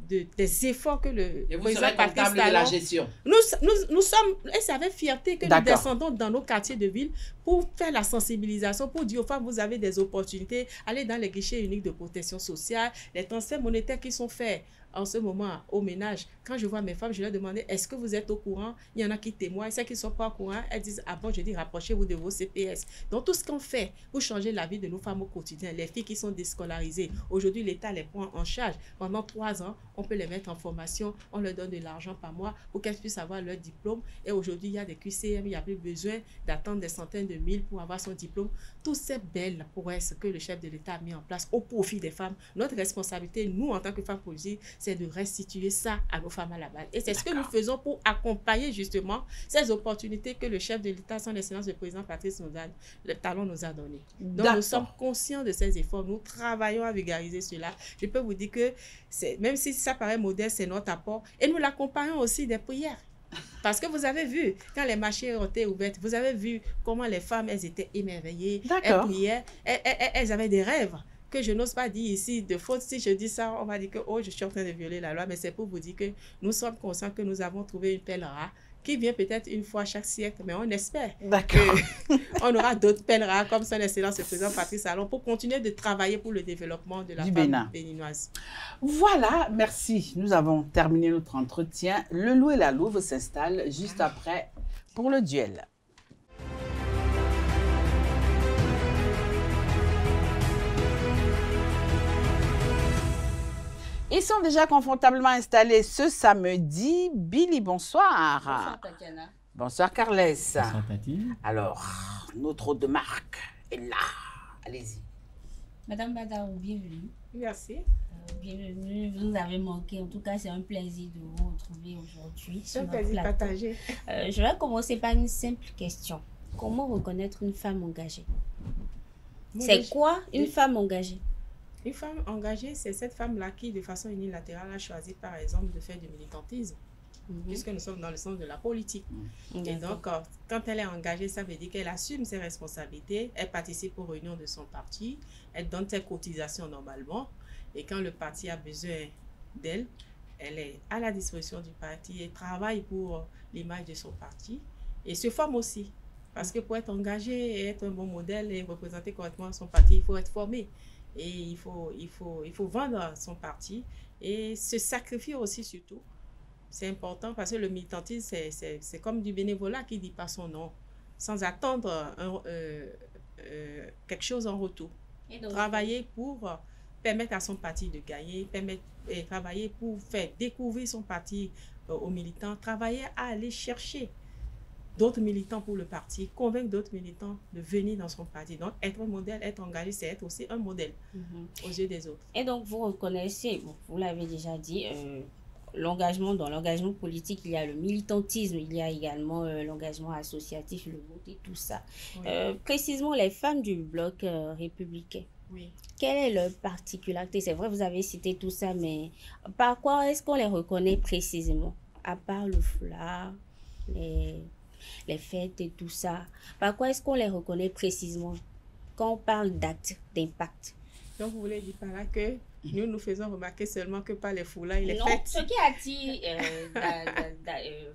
C: des efforts que le président Patrice Talon... de la gestion. Nous sommes, et c'est avec fierté que nous descendons dans nos quartiers de ville pour faire la sensibilisation, pour dire aux femmes, vous avez des opportunités, allez dans les guichets uniques de protection sociale, les transferts monétaires qui sont faits en ce moment au ménage. Quand je vois mes femmes, je leur demande, est-ce que vous êtes au courant? Il y en a qui témoignent, celles qui ne sont pas au courant, elles disent, ah bon, je dis, rapprochez-vous de vos CPS. Donc tout ce qu'on fait pour changer la vie de nos femmes au quotidien, les filles qui sont déscolarisées, aujourd'hui l'État les prend en charge. Pendant 3 ans, on peut les mettre en formation, on leur donne de l'argent par mois pour qu'elles puissent avoir leur diplôme. Et aujourd'hui, il y a des QCM, il n'y a plus besoin d'attendre des centaines de mille pour avoir son diplôme. Toutes ces belles prouesses que le chef de l'État a mis en place au profit des femmes, notre responsabilité, nous, en tant que femmes politiques, c'est de restituer ça à nos femmes à la base. Et c'est ce que nous faisons pour accompagner justement ces opportunités que le chef de l'État, son Excellence le président Patrice Talon nous a données. Donc nous sommes conscients de ces efforts, nous travaillons à vulgariser cela. Je peux vous dire que même si ça paraît modeste, c'est notre apport. Et nous l'accompagnons aussi des prières. Parce que vous avez vu, quand les marchés ont été ouverts, vous avez vu comment les femmes, elles étaient émerveillées, elles priaient, elles avaient des rêves que je n'ose pas dire ici de faute. Si je dis ça, on va dire que oh, je suis en train de violer la loi, mais c'est pour vous dire que nous sommes conscients que nous avons trouvé une perle rare qui vient peut-être une fois chaque siècle, mais on espère qu'on aura d'autres perles rares comme son Excellence le président Patrice Talon pour continuer de travailler pour le développement de la femme béninoise.
B: Voilà, merci. Nous avons terminé notre entretien. Le loup et la louve s'installent juste après pour le duel. Ils sont déjà confortablement installés ce samedi. Billy, bonsoir.
D: Bonsoir, Tatiana.
B: Bonsoir, Carles.
D: Bonsoir, Tati.
B: Alors, notre hôte de marque,
D: Et là, allez-y.
E: Madame Badarou, bienvenue.
C: Merci.
E: Bienvenue, vous nous avez manqué. En tout cas, c'est un plaisir de vous retrouver aujourd'hui.
C: C'est un plaisir partagé.
E: Je vais commencer par une simple question. Comment reconnaître une femme engagée? C'est quoi une femme engagée? Une
C: femme engagée, c'est cette femme-là qui, de façon unilatérale, a choisi, par exemple, de faire du militantisme. Puisque nous sommes dans le sens de la politique. Et donc, quand elle est engagée, ça veut dire qu'elle assume ses responsabilités, elle participe aux réunions de son parti, elle donne ses cotisations normalement, et quand le parti a besoin d'elle, elle est à la disposition du parti et travaille pour l'image de son parti, et se forme aussi. Parce que pour être engagé et être un bon modèle et représenter correctement son parti, il faut être formé. Et il faut vendre son parti et se sacrifier aussi surtout. C'est important parce que le militantisme, c'est comme du bénévolat qui dit pas son nom, sans attendre quelque chose en retour. Travailler pour permettre à son parti de gagner, travailler pour faire découvrir son parti aux militants, travailler à aller chercher d'autres militants pour le parti, convaincre d'autres militants de venir dans son parti. Donc, être un modèle, être engagé, c'est être aussi un modèle aux yeux des autres.
E: Et donc, vous reconnaissez, vous l'avez déjà dit, l'engagement, dans l'engagement politique, il y a le militantisme, il y a également l'engagement associatif, le vote et tout ça. Oui. Précisément, les femmes du bloc républicain, oui. Quelle est leur particularité? C'est vrai, vous avez cité tout ça, mais par quoi est-ce qu'on les reconnaît précisément? À part le foulard, les fêtes et tout ça. Par quoi est-ce qu'on les reconnaît précisément quand on parle d'actes, d'impact?
C: Donc, vous voulez dire par là que nous faisons remarquer seulement que par les foulards et les fêtes.
E: Ce qui attire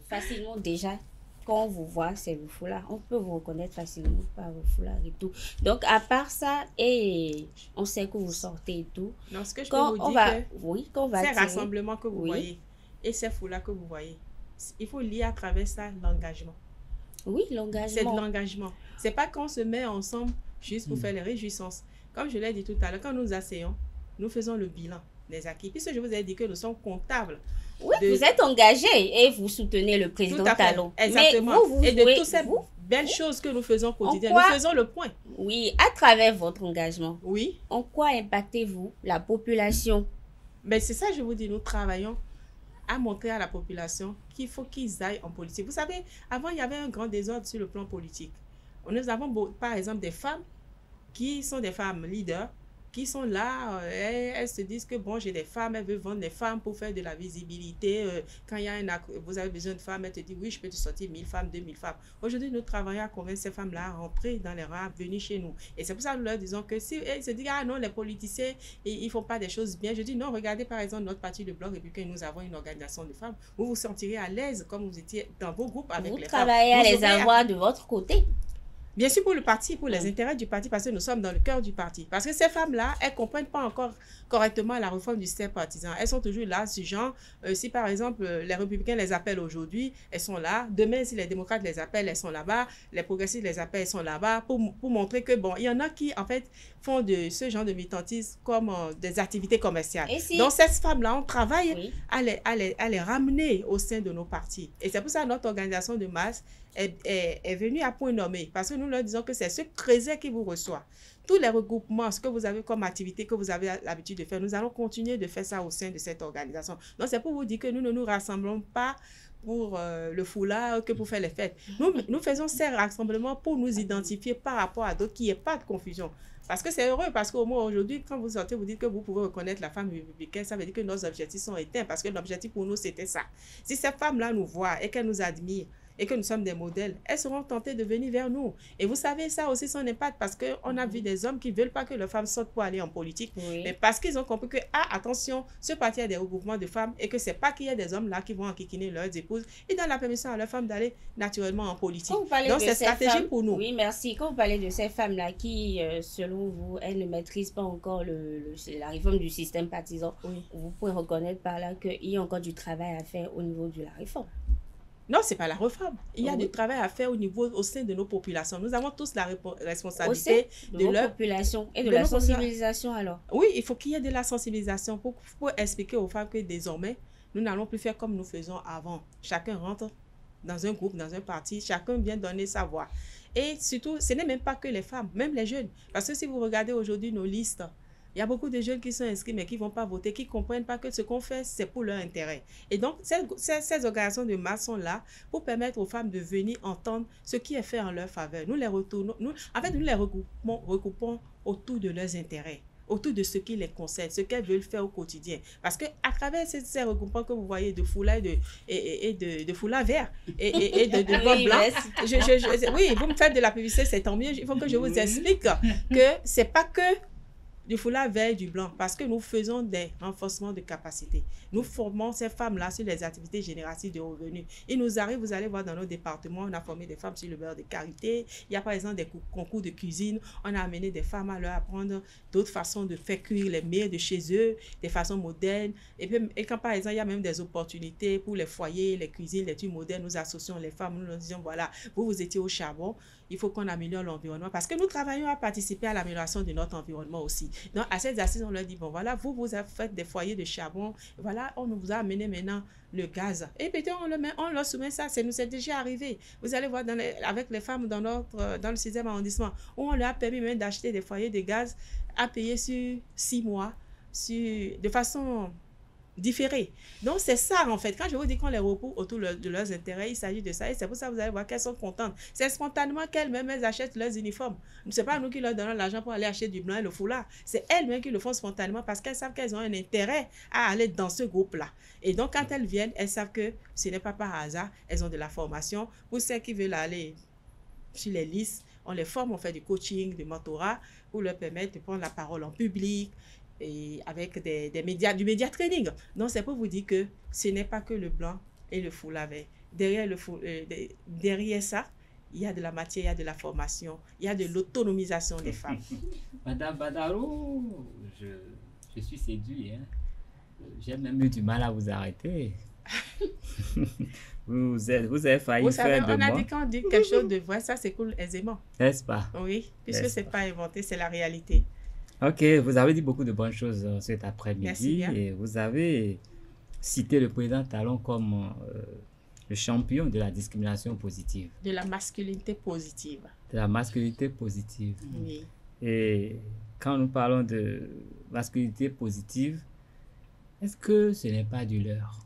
E: facilement déjà, quand on vous voit, c'est le foulard. On peut vous reconnaître facilement par le foulard et tout. Donc, à part ça, et on sait que vous sortez et tout.
C: Non, ce que je peux vous dire,
E: ces
C: rassemblements que vous voyez et ces foulards que vous voyez, il faut lier à travers ça l'engagement.
E: Oui, l'engagement.
C: C'est de l'engagement. C'est pas qu'on se met ensemble juste pour faire les réjouissances. Comme je l'ai dit tout à l'heure, quand nous asseyons, nous faisons le bilan des acquis. Puisque je vous ai dit que nous sommes comptables.
E: Oui, vous êtes engagé et vous soutenez le président Talon.
C: Exactement. Mais et de toutes ces belles choses que nous faisons quotidiennement, nous faisons le point.
E: Oui, à travers votre engagement.
C: Oui.
E: En quoi impactez-vous la population?
C: Mais c'est ça, je vous dis, nous travaillons à montrer à la population qu'il faut qu'ils aillent en politique. Vous savez, avant, il y avait un grand désordre sur le plan politique. Nous avons, par exemple, des femmes qui sont des femmes leaders, qui sont là, elles se disent que bon, j'ai des femmes, elles veulent vendre des femmes pour faire de la visibilité. Quand il y a vous avez besoin de femmes, elles te disent oui, je peux te sortir 1000 femmes, 2000 femmes. Aujourd'hui, nous travaillons à convaincre ces femmes-là à rentrer dans les rangs, à venir chez nous. Et c'est pour ça que nous leur disons que si elles se disent ah non, les politiciens, ils ne font pas des choses bien. Je dis non, regardez par exemple notre parti de Bloc Républicain, nous avons une organisation de femmes. Vous vous sentirez à l'aise comme vous étiez dans vos groupes avec les femmes.
E: Vous travaillez à les avoir de votre côté.
C: Bien sûr pour le parti, pour les intérêts du parti, parce que nous sommes dans le cœur du parti. Parce que ces femmes-là, elles ne comprennent pas encore correctement la réforme du système partisan. Elles sont toujours là, ce genre, si par exemple les républicains les appellent aujourd'hui, elles sont là. Demain, si les démocrates les appellent, elles sont là-bas. Les progressistes les appellent, elles sont là-bas. Pour montrer que, bon, il y en a qui, en fait, font de ce genre de militantisme comme des activités commerciales. Donc, ces femmes-là, on travaille à les ramener au sein de nos partis. Et c'est pour ça que notre organisation de masse est venue à point nommé. Parce que nous leur disons que c'est ce creuset qui vous reçoit. Tous les regroupements, ce que vous avez comme activité, que vous avez l'habitude de faire, nous allons continuer de faire ça au sein de cette organisation. Donc, c'est pour vous dire que nous ne nous rassemblons pas pour le foulard, que pour faire les fêtes. Nous faisons ces rassemblements pour nous identifier par rapport à d'autres, qu'il n'y ait pas de confusion. Parce que c'est heureux, parce qu'au moins aujourd'hui, quand vous sortez, vous dites que vous pouvez reconnaître la femme républicaine, ça veut dire que nos objectifs sont éteints, parce que l'objectif pour nous, c'était ça. Si ces femmes-là nous voient et qu'elles nous admirent, et que nous sommes des modèles, elles seront tentées de venir vers nous. Et vous savez, ça a aussi son impact parce qu'on a vu des hommes qui ne veulent pas que leurs femmes sortent pour aller en politique, mais parce qu'ils ont compris que, attention, ce parti a des regroupements de femmes et que ce n'est pas qu'il y a des hommes là qui vont enquiquiner leurs épouses. Ils donnent la permission à leurs femmes d'aller naturellement en politique. Donc, c'est stratégique pour nous.
E: Oui, merci. Quand vous parlez de ces femmes-là qui, selon vous, elles ne maîtrisent pas encore la réforme du système partisan, vous pouvez reconnaître par là qu'il y a encore du travail à faire au niveau de la réforme.
C: Non, ce n'est pas la réforme. Il y a du travail à faire au sein de nos populations. Nous avons tous la responsabilité
E: de leur population et de la sensibilisation alors.
C: Oui, il faut qu'il y ait de la sensibilisation pour expliquer aux femmes que désormais, nous n'allons plus faire comme nous faisions avant. Chacun rentre dans un groupe, dans un parti, chacun vient donner sa voix. Et surtout, ce n'est même pas que les femmes, même les jeunes. Parce que si vous regardez aujourd'hui nos listes, il y a beaucoup de jeunes qui sont inscrits mais qui ne vont pas voter, qui ne comprennent pas que ce qu'on fait, c'est pour leur intérêt. Et donc, ces organisations de masse sont là pour permettre aux femmes de venir entendre ce qui est fait en leur faveur. Nous les retournons, nous les recoupons autour de leurs intérêts, autour de ce qui les concerne, ce qu'elles veulent faire au quotidien. Parce qu'à travers ces regroupements que vous voyez de foulards et de foulards verts et de blancs blancs, oui, vous me faites de la publicité, c'est tant mieux. Il faut que je vous explique que ce n'est pas que du foulard vert et du blanc, parce que nous faisons des renforcements de capacité. Nous formons ces femmes-là sur les activités génératives de revenus. Il nous arrive, vous allez voir dans nos départements, on a formé des femmes sur le beurre de karité. Il y a par exemple des concours de cuisine. On a amené des femmes à leur apprendre d'autres façons de faire cuire les mets de chez eux, des façons modernes. Et quand par exemple, il y a même des opportunités pour les foyers, les cuisines, les trucs modernes, nous associons les femmes, nous leur disons, voilà, vous étiez au charbon, il faut qu'on améliore l'environnement, parce que nous travaillons à participer à l'amélioration de notre environnement aussi. Donc, à ces assises, on leur dit, bon, voilà, vous avez fait des foyers de charbon, voilà, on vous a amené maintenant le gaz. Et puis, on leur soumet ça, ça nous est déjà arrivé. Vous allez voir avec les femmes dans le 6e arrondissement, où on leur a permis même d'acheter des foyers de gaz à payer sur 6 mois, de façon différée. Donc, c'est ça, en fait. Quand je vous dis qu'on les regroupe autour de leurs intérêts, il s'agit de ça. Et c'est pour ça que vous allez voir qu'elles sont contentes. C'est spontanément qu'elles-mêmes, elles achètent leurs uniformes. Ce n'est pas nous qui leur donnons l'argent pour aller acheter du blanc et le foulard. C'est elles-mêmes qui le font spontanément parce qu'elles savent qu'elles ont un intérêt à aller dans ce groupe-là. Et donc, quand elles viennent, elles savent que ce n'est pas par hasard. Elles ont de la formation. Pour celles qui veulent aller sur les listes, on les forme, on fait du coaching, du mentorat pour leur permettre de prendre la parole en public, et avec du média training. Donc, c'est pour vous dire que ce n'est pas que le blanc et le foulard vert. Derrière ça, il y a de la matière, il y a de la formation, il y a de l'autonomisation des femmes.
D: Madame Badaro, je suis séduit. Hein. J'ai même eu du mal à vous arrêter. vous avez failli faire de moi.
C: On a dit quand on dit quelque chose de vrai, ça s'écoule aisément.
D: N'est-ce pas?
C: Oui, puisque ce n'est pas inventé, c'est la réalité.
D: Ok, vous avez dit beaucoup de bonnes choses cet après-midi et vous avez cité le président Talon comme le champion de la discrimination positive.
C: De la masculinité positive.
D: De la masculinité positive.
C: Oui.
D: Et quand nous parlons de masculinité positive, est-ce que ce n'est pas du leurre?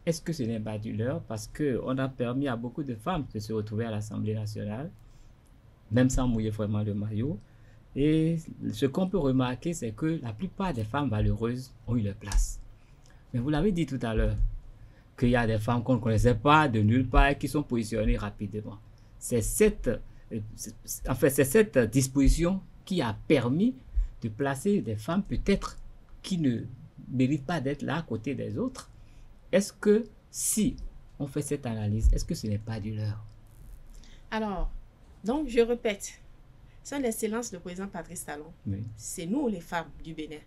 D: Est-ce que ce n'est pas du leurre? Parce qu'on a permis à beaucoup de femmes de se retrouver à l'Assemblée nationale, même sans mouiller vraiment le maillot. Et ce qu'on peut remarquer, c'est que la plupart des femmes valeureuses ont eu leur place. Mais vous l'avez dit tout à l'heure, qu'il y a des femmes qu'on ne connaissait pas de nulle part et qui sont positionnées rapidement. C'est cette disposition qui a permis de placer des femmes peut-être qui ne méritent pas d'être là à côté des autres. Est-ce que si on fait cette analyse, est-ce que ce n'est pas du leurre?
C: Alors, donc je répète, son Excellence le président Patrice Talon, oui. C'est nous les femmes du Bénin,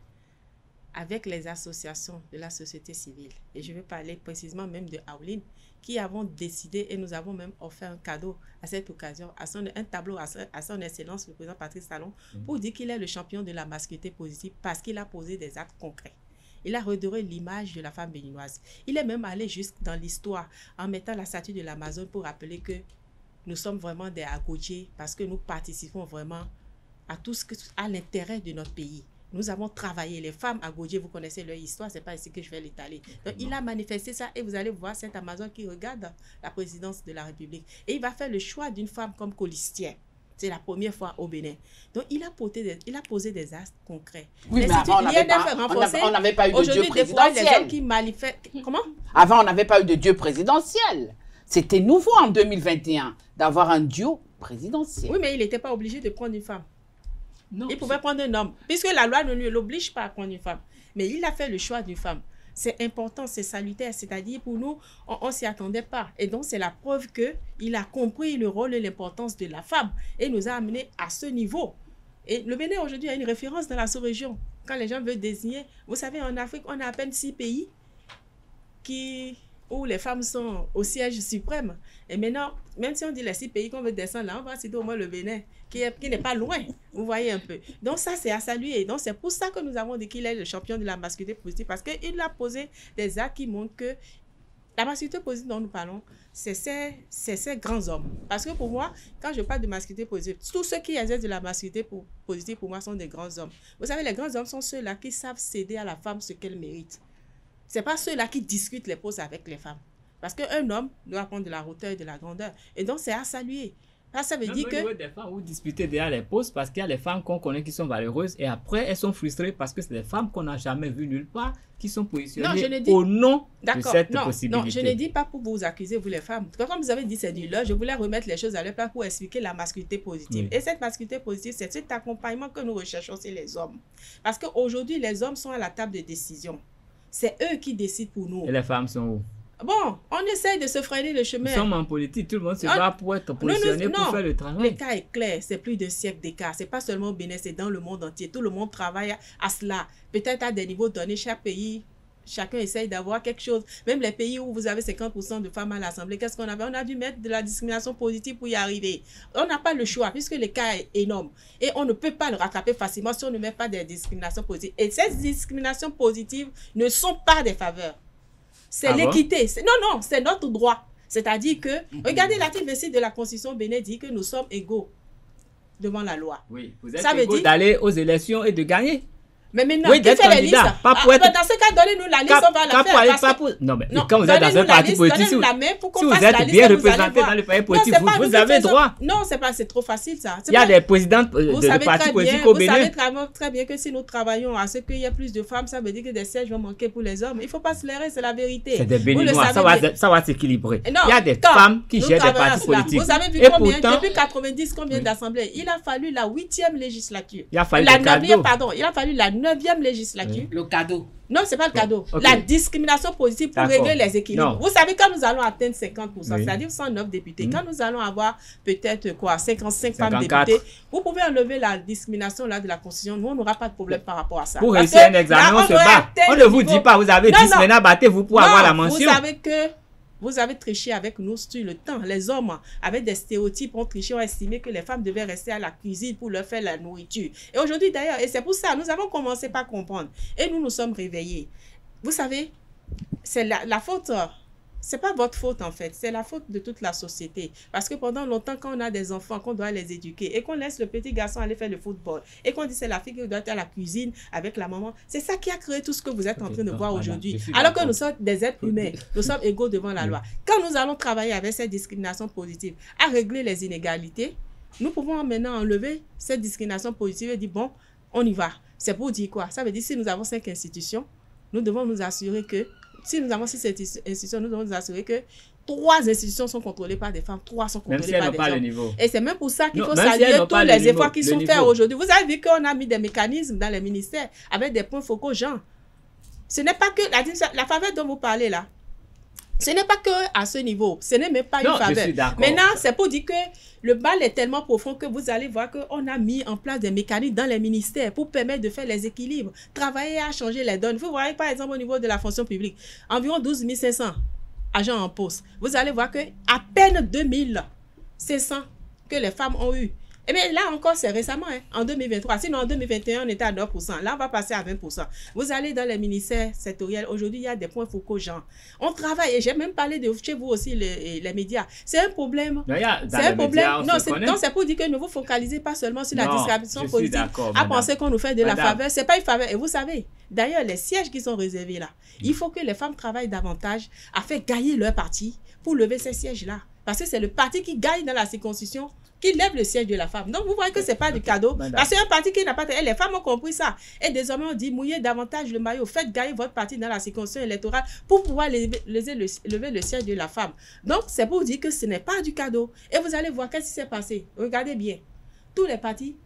C: avec les associations de la société civile, et je vais parler précisément même de Aouline, qui avons décidé et nous avons même offert un cadeau à cette occasion, un tableau à son Excellence le président Patrice Talon, pour dire qu'il est le champion de la masculinité positive parce qu'il a posé des actes concrets. Il a redoré l'image de la femme béninoise. Il est même allé jusque dans l'histoire en mettant la statue de l'Amazone pour rappeler que nous sommes vraiment des Agodjés parce que nous participons vraiment à tout ce à l'intérêt de notre pays. Nous avons travaillé. Les femmes Agodjés, vous connaissez leur histoire, ce n'est pas ici que je vais l'étaler. Donc, il a manifesté ça et vous allez voir cette Amazone qui regarde la présidence de la République. Et il va faire le choix d'une femme comme colistière. C'est la première fois au Bénin. Donc, il a posé des actes concrets.
B: Oui, mais avant, on n'avait pas eu de Dieu présidentiel.
C: Comment?
B: Avant, on n'avait pas eu de Dieu présidentiel. C'était nouveau en 2021 d'avoir un duo présidentiel.
C: Oui, mais il n'était pas obligé de prendre une femme.
D: Non,
C: il pouvait prendre un homme, puisque la loi ne l'oblige pas à prendre une femme. Mais il a fait le choix d'une femme. C'est important, c'est salutaire, c'est-à-dire pour nous, on ne s'y attendait pas. Et donc, c'est la preuve qu'il a compris le rôle et l'importance de la femme et nous a amenés à ce niveau. Et le Bénin, aujourd'hui, a une référence dans la sous-région. Quand les gens veulent désigner, vous savez, en Afrique, on a à peine 6 pays où les femmes sont au siège suprême. Et maintenant, même si on dit les 6 pays qu'on veut descendre là, on va citer au moins le Bénin, qui n'est pas loin. Vous voyez un peu. Donc ça, c'est à saluer. Donc c'est pour ça que nous avons dit qu'il est le champion de la masculinité positive, parce qu'il a posé des actes qui montrent La masculinité positive dont nous parlons, c'est ces grands hommes. Parce que pour moi, quand je parle de masculinité positive, tous ceux qui exercent de la masculinité positive, pour moi, sont des grands hommes. Vous savez, les grands hommes sont ceux-là qui savent céder à la femme ce qu'elle mérite. Ce n'est pas ceux-là qui discutent les postes avec les femmes. Parce qu'un homme doit prendre de la hauteur et de la grandeur. Et donc, c'est à saluer. Ça veut dire que...
D: des femmes, vous disputez derrière les postes parce qu'il y a les femmes qu'on connaît qui sont valeureuses et après, elles sont frustrées parce que c'est des femmes qu'on n'a jamais vues nulle part qui sont positionnées au nom de cette possibilité.
C: Non, je ne dis pas pour vous accuser, vous les femmes. Comme vous avez dit, c'est du leurre, je voulais remettre les choses à leur place pour expliquer la masculinité positive. Oui. Et cette masculinité positive, c'est cet accompagnement que nous recherchons chez les hommes. Parce qu'aujourd'hui, les hommes sont à la table de décision. C'est eux qui décident pour nous.
D: Et les femmes sont où?
C: Bon, on essaye de se freiner le chemin.
D: Nous sommes en politique, tout le monde se bat pour être positionné pour faire le travail.
C: Le cas est clair, c'est plus de siècles d'écart. C'est pas seulement au Bénin, c'est dans le monde entier. Tout le monde travaille à cela. Peut-être à des niveaux donnés, chaque pays, chacun essaye d'avoir quelque chose. Même les pays où vous avez 50% de femmes à l'Assemblée, qu'est-ce qu'on avait? On a dû mettre de la discrimination positive pour y arriver. On n'a pas le choix puisque le cas est énorme. Et on ne peut pas le rattraper facilement si on ne met pas des discriminations positives. Et ces discriminations positives ne sont pas des faveurs. C'est l'équité. Non, c'est notre droit. C'est-à-dire que, regardez l'article 26 de la Constitution Bénin dit que nous sommes égaux devant la loi.
D: Oui, vous êtes égaux d'aller aux élections et de gagner.
C: Mais maintenant, oui, qui fait les listes?
D: Pas pour être...
C: Dans ce cas, donnez-nous la liste, on va la faire.
D: Non, mais quand vous êtes dans un parti politique, si vous êtes bien représenté dans le parti politique, vous avez droit.
C: Non, c'est trop facile, ça.
D: Il y a des présidents de partis politiques au Bénin.
C: Vous savez très bien que si nous travaillons à ce qu'il y ait plus de femmes, ça veut dire que des sièges vont manquer pour les hommes. Il ne faut pas se leurrer, c'est la vérité.
D: C'est des béninois, ça va s'équilibrer. Il y a des femmes qui gèrent des partis politiques.
C: Vous avez vu combien, depuis 90, combien d'assemblées? Il a fallu la 8e législature.
D: Il a fallu la
C: 9e législature.
B: Le cadeau.
C: Non, ce n'est pas le cadeau. Okay. La discrimination positive pour régler les équilibres. Vous savez, quand nous allons atteindre 50%, c'est-à-dire 109 députés, quand nous allons avoir peut-être 55 femmes députées, vous pouvez enlever la discrimination là de la Constitution. Nous, on n'aura pas de problème par rapport à ça.
D: Pour réussir un examen, on se bat. On ne vous dit pas, vous avez 10, maintenant battez-vous pour avoir la mention.
C: Vous savez que vous avez triché avec nous sur le temps. Les hommes, avec des stéréotypes, ont triché, ont estimé que les femmes devaient rester à la cuisine pour leur faire la nourriture. Et aujourd'hui, d'ailleurs, et c'est pour ça, nous avons commencé par comprendre. Et nous nous sommes réveillés. Vous savez, c'est la faute... C'est pas votre faute en fait, c'est la faute de toute la société. Parce que pendant longtemps, quand on a des enfants, qu'on doit les éduquer et qu'on laisse le petit garçon aller faire le football et qu'on dit c'est la fille qui doit être à la cuisine avec la maman, c'est ça qui a créé tout ce que vous êtes en train de voir aujourd'hui. Alors que nous sommes des êtres humains, nous sommes égaux devant la loi. Quand nous allons travailler avec cette discrimination positive à régler les inégalités, nous pouvons maintenant enlever cette discrimination positive et dire bon, on y va. C'est pour dire quoi? Ça veut dire si nous avons 5 institutions, nous devons nous assurer que si nous avons 6 institutions, nous devons nous assurer que 3 institutions sont contrôlées par des femmes, 3 sont contrôlées par des hommes. Et c'est même pour ça qu'il faut saluer tous les efforts qui sont faits aujourd'hui. Vous avez vu qu'on a mis des mécanismes dans les ministères avec des points focaux genre. Ce n'est pas que la faveur dont vous parlez là. Ce n'est pas que à ce niveau, ce n'est même pas une faveur. Maintenant, c'est pour dire que le bal est tellement profond que vous allez voir qu'on a mis en place des mécanismes dans les ministères pour permettre de faire les équilibres, travailler à changer les donnes. Vous voyez par exemple au niveau de la fonction publique, environ 12 500 agents en poste. Vous allez voir qu'à peine 2 500 que les femmes ont eu. Et bien là encore, c'est récemment, en 2023. Sinon, en 2021, on était à 9%. Là, on va passer à 20%. Vous allez dans les ministères sectoriels. Aujourd'hui, il y a des points focaux, genre. On travaille, et j'ai même parlé de chez vous aussi, les médias. C'est un problème. C'est un problème. Non, c'est pour dire que ne vous focalisez pas seulement sur la discrimination politique. À penser qu'on nous fait de la faveur. Ce n'est pas une faveur. Et vous savez, d'ailleurs, les sièges qui sont réservés là, il faut que les femmes travaillent davantage à faire gagner leur parti pour lever ces sièges-là. Parce que c'est le parti qui gagne dans la circonscription qui lève le siège de la femme. Donc, vous voyez que ce n'est pas du cadeau. Parce que c'est un parti qui n'a pas... Et les femmes ont compris ça. Et désormais, on dit, mouillez davantage le maillot. Faites gagner votre parti dans la circonscription électorale pour pouvoir lever le siège de la femme. Donc, c'est pour dire que ce n'est pas du cadeau. Et vous allez voir qu'est-ce qui s'est passé. Regardez bien. Tous les partis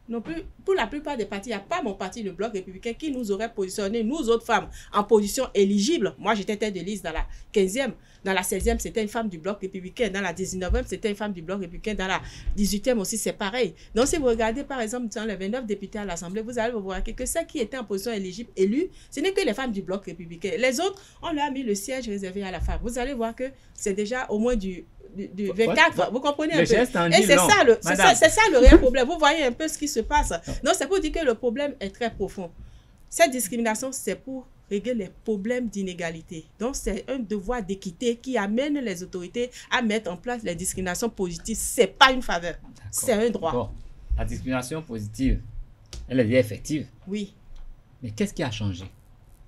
C: non plus, pour la plupart des partis, il n'y a pas mon parti, le Bloc républicain, qui nous aurait positionné, nous autres femmes, en position éligible. Moi, j'étais tête de liste dans la 15e. Dans la 16e, c'était une femme du Bloc républicain. Dans la 19e, c'était une femme du Bloc républicain. Dans la 18e aussi, c'est pareil. Donc, si vous regardez, par exemple, dans les 29 députés à l'Assemblée, vous allez voir que celles qui étaient en position éligible, élues, ce n'est que les femmes du Bloc républicain. Les autres, on leur a mis le siège réservé à la femme. Vous allez voir que c'est déjà au moins du 24, vous comprenez un peu. Et c'est ça le réel problème. Vous voyez un peu ce qui se passe. Donc, c'est pour dire que le problème est très profond. Cette discrimination, c'est pour régler les problèmes d'inégalité. Donc, c'est un devoir d'équité qui amène les autorités à mettre en place les discriminations positives. Ce n'est pas une faveur, c'est un droit.
D: Bon, la discrimination positive, elle est bien effective.
C: Oui.
D: Mais qu'est-ce qui a changé?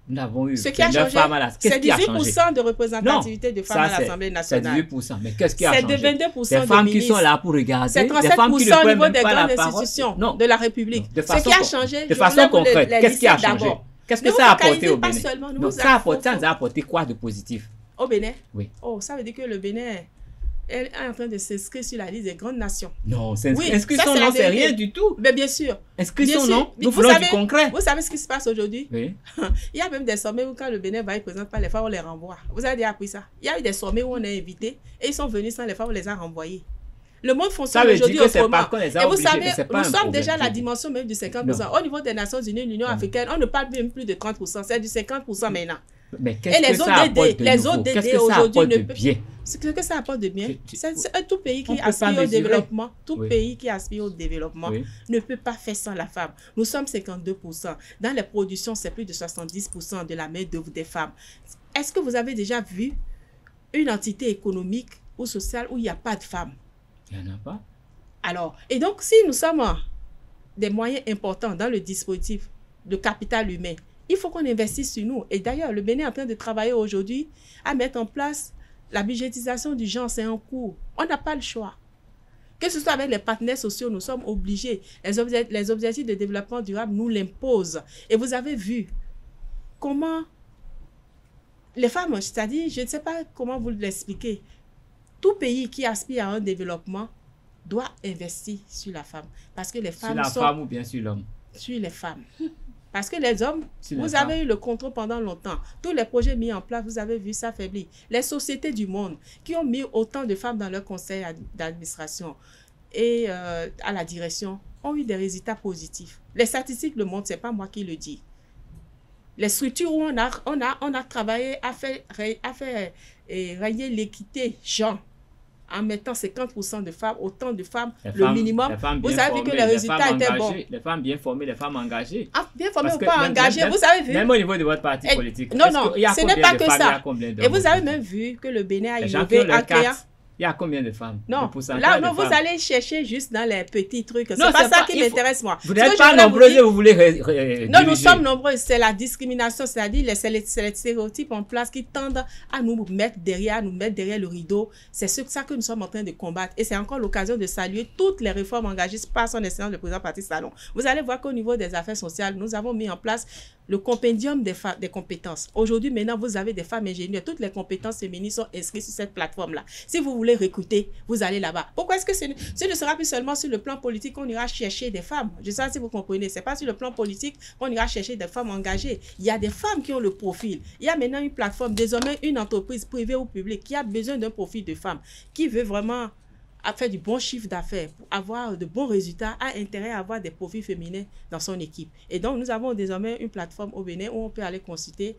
D: Nous avons eu
C: ce qui a changé, c'est 18% de représentativité de femmes à l'Assemblée nationale.
D: C'est 18%, mais qu'est-ce qui a changé?
C: C'est de 22%
D: des femmes qui sont là pour regarder.
C: C'est 37% au niveau des grandes institutions de la République. Ce qui a changé,
D: de façon concrète, qu'est-ce qui a changé? Qu'est-ce que ça a apporté au Bénin? Ça nous a apporté quoi de positif?
C: Au Bénin?
D: Oui.
C: Oh, ça veut dire que le Bénin est en train de s'inscrire sur la liste des grandes nations.
D: Non, inscription, non, c'est rien du tout.
C: Mais bien sûr.
D: Inscription, non. Nous voulons du concret.
C: Vous savez ce qui se passe aujourd'hui?
D: Oui.
C: Il y a même des sommets où quand le Bénin va, il ne présente pas les femmes, on les renvoie. Vous avez déjà appris ça? Il y a eu des sommets où on est invité et ils sont venus sans les femmes, on les a renvoyés. Le monde fonctionne aujourd'hui autrement. Et vous savez, nous sommes déjà à la dimension même du 50%. Non. Au niveau des Nations Unies, l'Union africaine, on ne parle même plus de 30%, c'est du 50% maintenant.
D: Mais qu'est-ce que ça apporte de nouveau? Qu'est-ce que ça apporte de bien?
C: Ce que ça apporte de bien, c'est un tout pays qui aspire au développement. Tout pays qui aspire au développement ne peut pas faire sans la femme. Nous sommes 52%. Dans les productions, c'est plus de 70% de la main-d'œuvre des femmes. Est-ce que vous avez déjà vu une entité économique ou sociale où il n'y a pas de femmes?
D: Il n'y en a pas.
C: Alors, et donc, si nous sommes des moyens importants dans le dispositif de capital humain, il faut qu'on investisse sur nous. Et d'ailleurs, le Bénin est en train de travailler aujourd'hui à mettre en place la budgétisation du genre, c'est en cours. On n'a pas le choix. Que ce soit avec les partenaires sociaux, nous sommes obligés. Les objectifs de développement durable nous l'imposent. Et vous avez vu comment les femmes, c'est-à-dire, je ne sais pas comment vous l'expliquer, tout pays qui aspire à un développement doit investir sur la femme. Parce que les femmes
D: sur la femme ou bien sur l'homme? Sur
C: les femmes. Parce que les hommes, vous avez eu le contrôle pendant longtemps. Tous les projets mis en place, vous avez vu ça faiblir. Les sociétés du monde qui ont mis autant de femmes dans leur conseil d'administration et à la direction ont eu des résultats positifs. Les statistiques le montrent, ce n'est pas moi qui le dis. Les structures où on a travaillé à faire régner l'équité genre, en mettant 50% de femmes, autant de femmes, minimum, vous avez vu que les résultats étaient bons.
D: Les femmes bien formées, les femmes engagées.
C: Ah, bien formées ou pas engagées, vous avez vu.
D: Même au niveau de votre parti politique.
C: Non, ce n'est pas que ça. Et vous avez même vu que le Bénin a innové en créant...
D: Il y a combien de femmes?
C: Non, là, non, vous allez chercher juste dans les petits trucs. C'est pas ça qui m'intéresse, moi.
D: Vous n'êtes pas nombreuses et vous voulez
C: non, nous sommes nombreuses. C'est la discrimination, c'est-à-dire c'est les stéréotypes en place qui tendent à nous mettre derrière le rideau. C'est ça que nous sommes en train de combattre. Et c'est encore l'occasion de saluer toutes les réformes engagées par son excellence le président Patrice Talon. Vous allez voir qu'au niveau des affaires sociales, nous avons mis en place le compendium des compétences. Aujourd'hui, maintenant, vous avez des femmes ingénieures. Toutes les compétences féminines sont inscrites sur cette plateforme-là. Si vous voulez recruter, vous allez là-bas. Pourquoi est-ce que ce ne sera plus seulement sur le plan politique qu'on ira chercher des femmes? Je sais pas si vous comprenez. Ce n'est pas sur le plan politique qu'on ira chercher des femmes engagées. Il y a des femmes qui ont le profil. Il y a maintenant une plateforme, désormais une entreprise privée ou publique qui a besoin d'un profil de femme, qui veut vraiment faire du bon chiffre d'affaires, pour avoir de bons résultats, a intérêt à avoir des profils féminins dans son équipe. Et donc, nous avons désormais une plateforme au Bénin où on peut aller consulter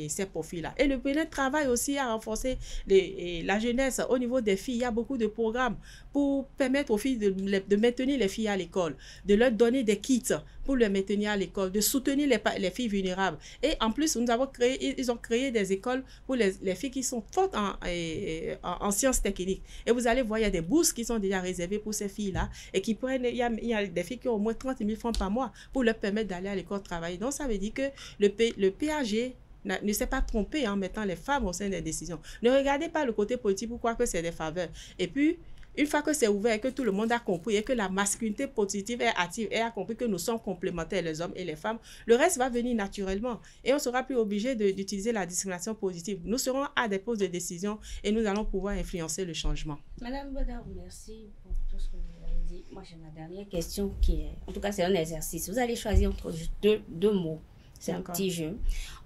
C: ces profils-là. Et le Bénin travaille aussi à renforcer la jeunesse au niveau des filles. Il y a beaucoup de programmes pour permettre aux filles de maintenir les filles à l'école, de leur donner des kits pour les maintenir à l'école, de soutenir les filles vulnérables. Et en plus, ils ont créé des écoles pour les filles qui sont fortes en sciences techniques. Et vous allez voir, il y a des bourses qui sont déjà réservées pour ces filles-là et qui prennent, il y a des filles qui ont au moins 30 000 francs par mois pour leur permettre d'aller à l'école travailler. Donc, ça veut dire que le PAG ne s'est pas trompé en mettant les femmes au sein des décisions. Ne regardez pas le côté politique pour croire que c'est des faveurs. Et puis, une fois que c'est ouvert et que tout le monde a compris et que la masculinité positive est active et a compris que nous sommes complémentaires, les hommes et les femmes, le reste va venir naturellement et on ne sera plus obligé d'utiliser la discrimination positive. Nous serons à des postes de décision et nous allons pouvoir influencer le changement.
E: Madame Badar, merci pour tout ce que vous avez dit. Moi, j'ai ma dernière question qui est, en tout cas, c'est un exercice. Vous allez choisir entre deux mots. C'est un petit jeu.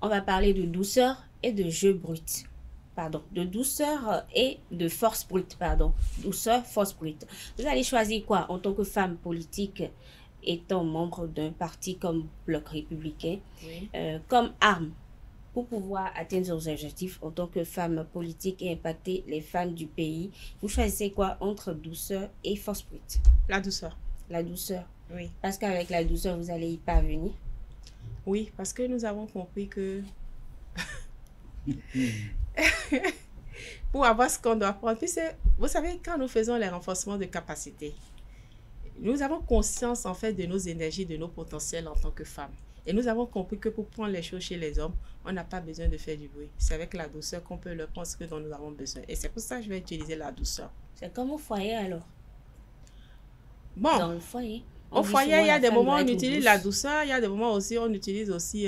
E: On va parler de douceur et de jeu brut. Pardon, de douceur et de force brute, pardon. Douceur, force brute. Vous allez choisir quoi en tant que femme politique étant membre d'un parti comme Bloc républicain, oui, comme arme pour pouvoir atteindre vos objectifs en tant que femme politique et impacter les femmes du pays? Vous choisissez quoi entre douceur et force brute?
C: La douceur.
E: La douceur.
C: Oui.
E: Parce qu'avec la douceur, vous allez y parvenir.
C: Oui, parce que nous avons compris que pour avoir ce qu'on doit prendre. Puis vous savez, quand nous faisons les renforcements de capacité, nous avons conscience en fait de nos énergies, de nos potentiels en tant que femmes. Et nous avons compris que pour prendre les choses chez les hommes, on n'a pas besoin de faire du bruit. C'est avec la douceur qu'on peut leur prendre ce dont nous avons besoin. Et c'est pour ça que je vais utiliser la douceur.
E: C'est comme au foyer alors.
C: Bon.
E: Dans le foyer.
C: Au foyer, il y a des moments où on utilise la douceur, il y a des moments aussi où on utilise aussi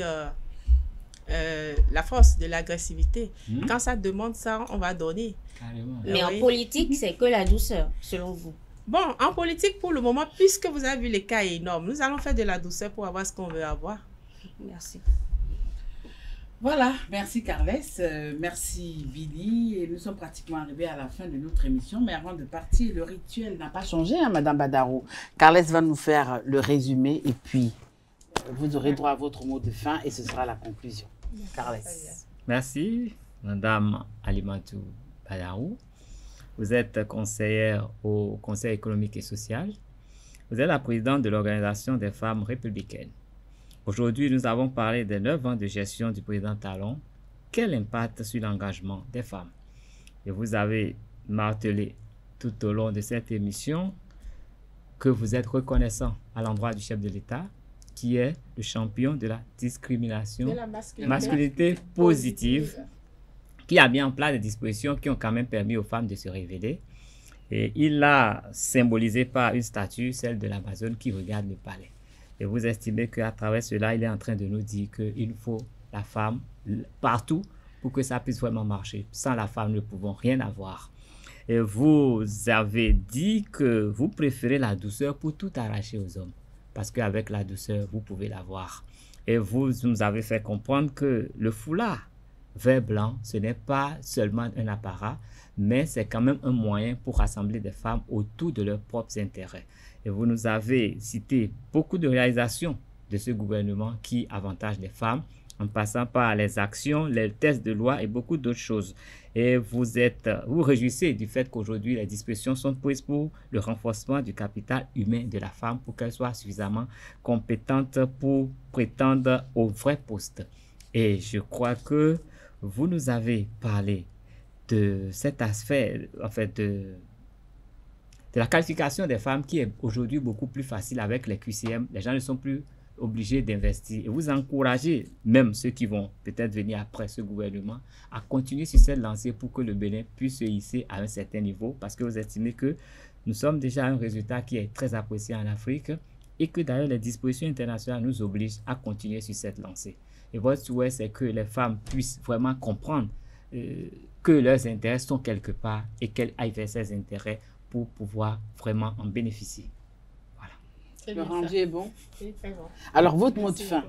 C: la force, de l'agressivité. Quand ça demande ça, on va donner.
D: Carrément.
E: Mais en politique, c'est que la douceur, selon vous.
C: Bon, en politique, pour le moment, puisque vous avez vu les cas énormes, nous allons faire de la douceur pour avoir ce qu'on veut avoir.
E: Merci.
B: Voilà, merci Carles, merci Billy. Et nous sommes pratiquement arrivés à la fin de notre émission. Mais avant de partir, le rituel n'a pas changé, hein, Madame Badarou. Carles va nous faire le résumé et puis vous aurez droit à votre mot de fin et ce sera la conclusion. Carles.
D: Merci, Madame Alimatou Badarou. Vous êtes conseillère au Conseil économique et social. Vous êtes la présidente de l'Organisation des femmes républicaines. Aujourd'hui, nous avons parlé des 9 ans de gestion du président Talon. Quel impact sur l'engagement des femmes? Et vous avez martelé tout au long de cette émission que vous êtes reconnaissant à l'endroit du chef de l'État, qui est le champion de la discrimination,
C: De la
D: masculinité positive, qui a mis en place des dispositions qui ont quand même permis aux femmes de se révéler. Et il l'a symbolisé par une statue, celle de l'Amazone qui regarde le palais. Et vous estimez qu'à travers cela, il est en train de nous dire qu'il faut la femme partout pour que ça puisse vraiment marcher. Sans la femme, nous ne pouvons rien avoir. Et vous avez dit que vous préférez la douceur pour tout arracher aux hommes. Parce qu'avec la douceur, vous pouvez l'avoir. Et vous nous avez fait comprendre que le foulard vert blanc, ce n'est pas seulement un apparat, mais c'est quand même un moyen pour rassembler des femmes autour de leurs propres intérêts. Et vous nous avez cité beaucoup de réalisations de ce gouvernement qui avantage les femmes, en passant par les actions, les tests de loi et beaucoup d'autres choses. Et vous réjouissez du fait qu'aujourd'hui, les dispositions sont prises pour le renforcement du capital humain de la femme pour qu'elle soit suffisamment compétente pour prétendre au vrai poste. Et je crois que vous nous avez parlé de cet aspect, en fait, de la qualification des femmes qui est aujourd'hui beaucoup plus facile avec les QCM. Les gens ne sont plus obligés d'investir. Et vous encouragez même ceux qui vont peut-être venir après ce gouvernement à continuer sur cette lancée pour que le Bénin puisse se hisser à un certain niveau, parce que vous estimez que nous sommes déjà à un résultat qui est très apprécié en Afrique et que d'ailleurs les dispositions internationales nous obligent à continuer sur cette lancée. Et votre souhait, c'est que les femmes puissent vraiment comprendre que leurs intérêts sont quelque part et qu'elles aillent vers ces intérêts pour pouvoir vraiment en bénéficier.
B: Le rendu est bon.
C: Oui, très bon.
B: Alors, votre mot de fin.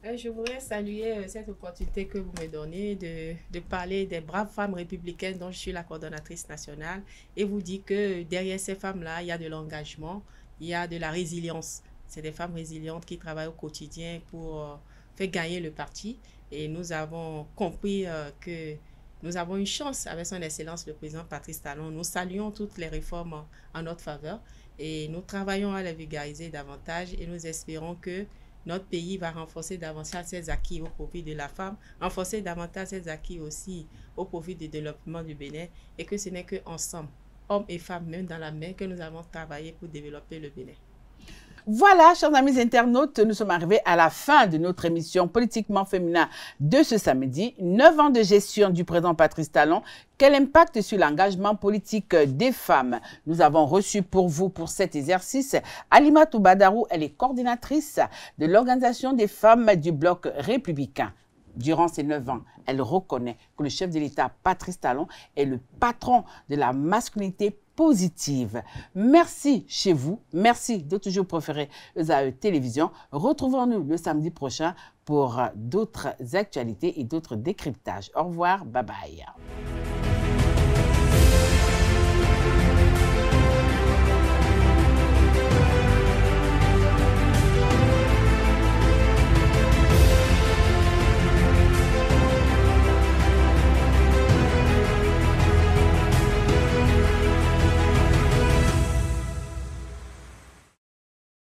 C: Je voudrais saluer cette opportunité que vous me donnez de parler des braves femmes républicaines dont je suis la coordonnatrice nationale et vous dire que derrière ces femmes-là, il y a de l'engagement, il y a de la résilience. C'est des femmes résilientes qui travaillent au quotidien pour faire gagner le parti. Et nous avons compris que nous avons une chance avec son Excellence le président Patrice Talon. Nous saluons toutes les réformes en notre faveur. Et nous travaillons à les vulgariser davantage et nous espérons que notre pays va renforcer davantage ses acquis au profit de la femme, renforcer davantage ses acquis aussi au profit du développement du Bénin et que ce n'est qu'ensemble, hommes et femmes, même dans la main, que nous avons travaillé pour développer le Bénin.
B: Voilà, chers amis internautes, nous sommes arrivés à la fin de notre émission Politiquement Féminin de ce samedi. 9 ans de gestion du président Patrice Talon. Quel impact sur l'engagement politique des femmes? Nous avons reçu pour vous, pour cet exercice, Alimatou Badarou. Elle est coordinatrice de l'Organisation des femmes du Bloc républicain. Durant ces 9 ans, elle reconnaît que le chef de l'État, Patrice Talon, est le patron de la masculinité positive. Merci chez vous. Merci de toujours préférer ESAE Télévision. Retrouvons-nous le samedi prochain pour d'autres actualités et d'autres décryptages. Au revoir. Bye bye.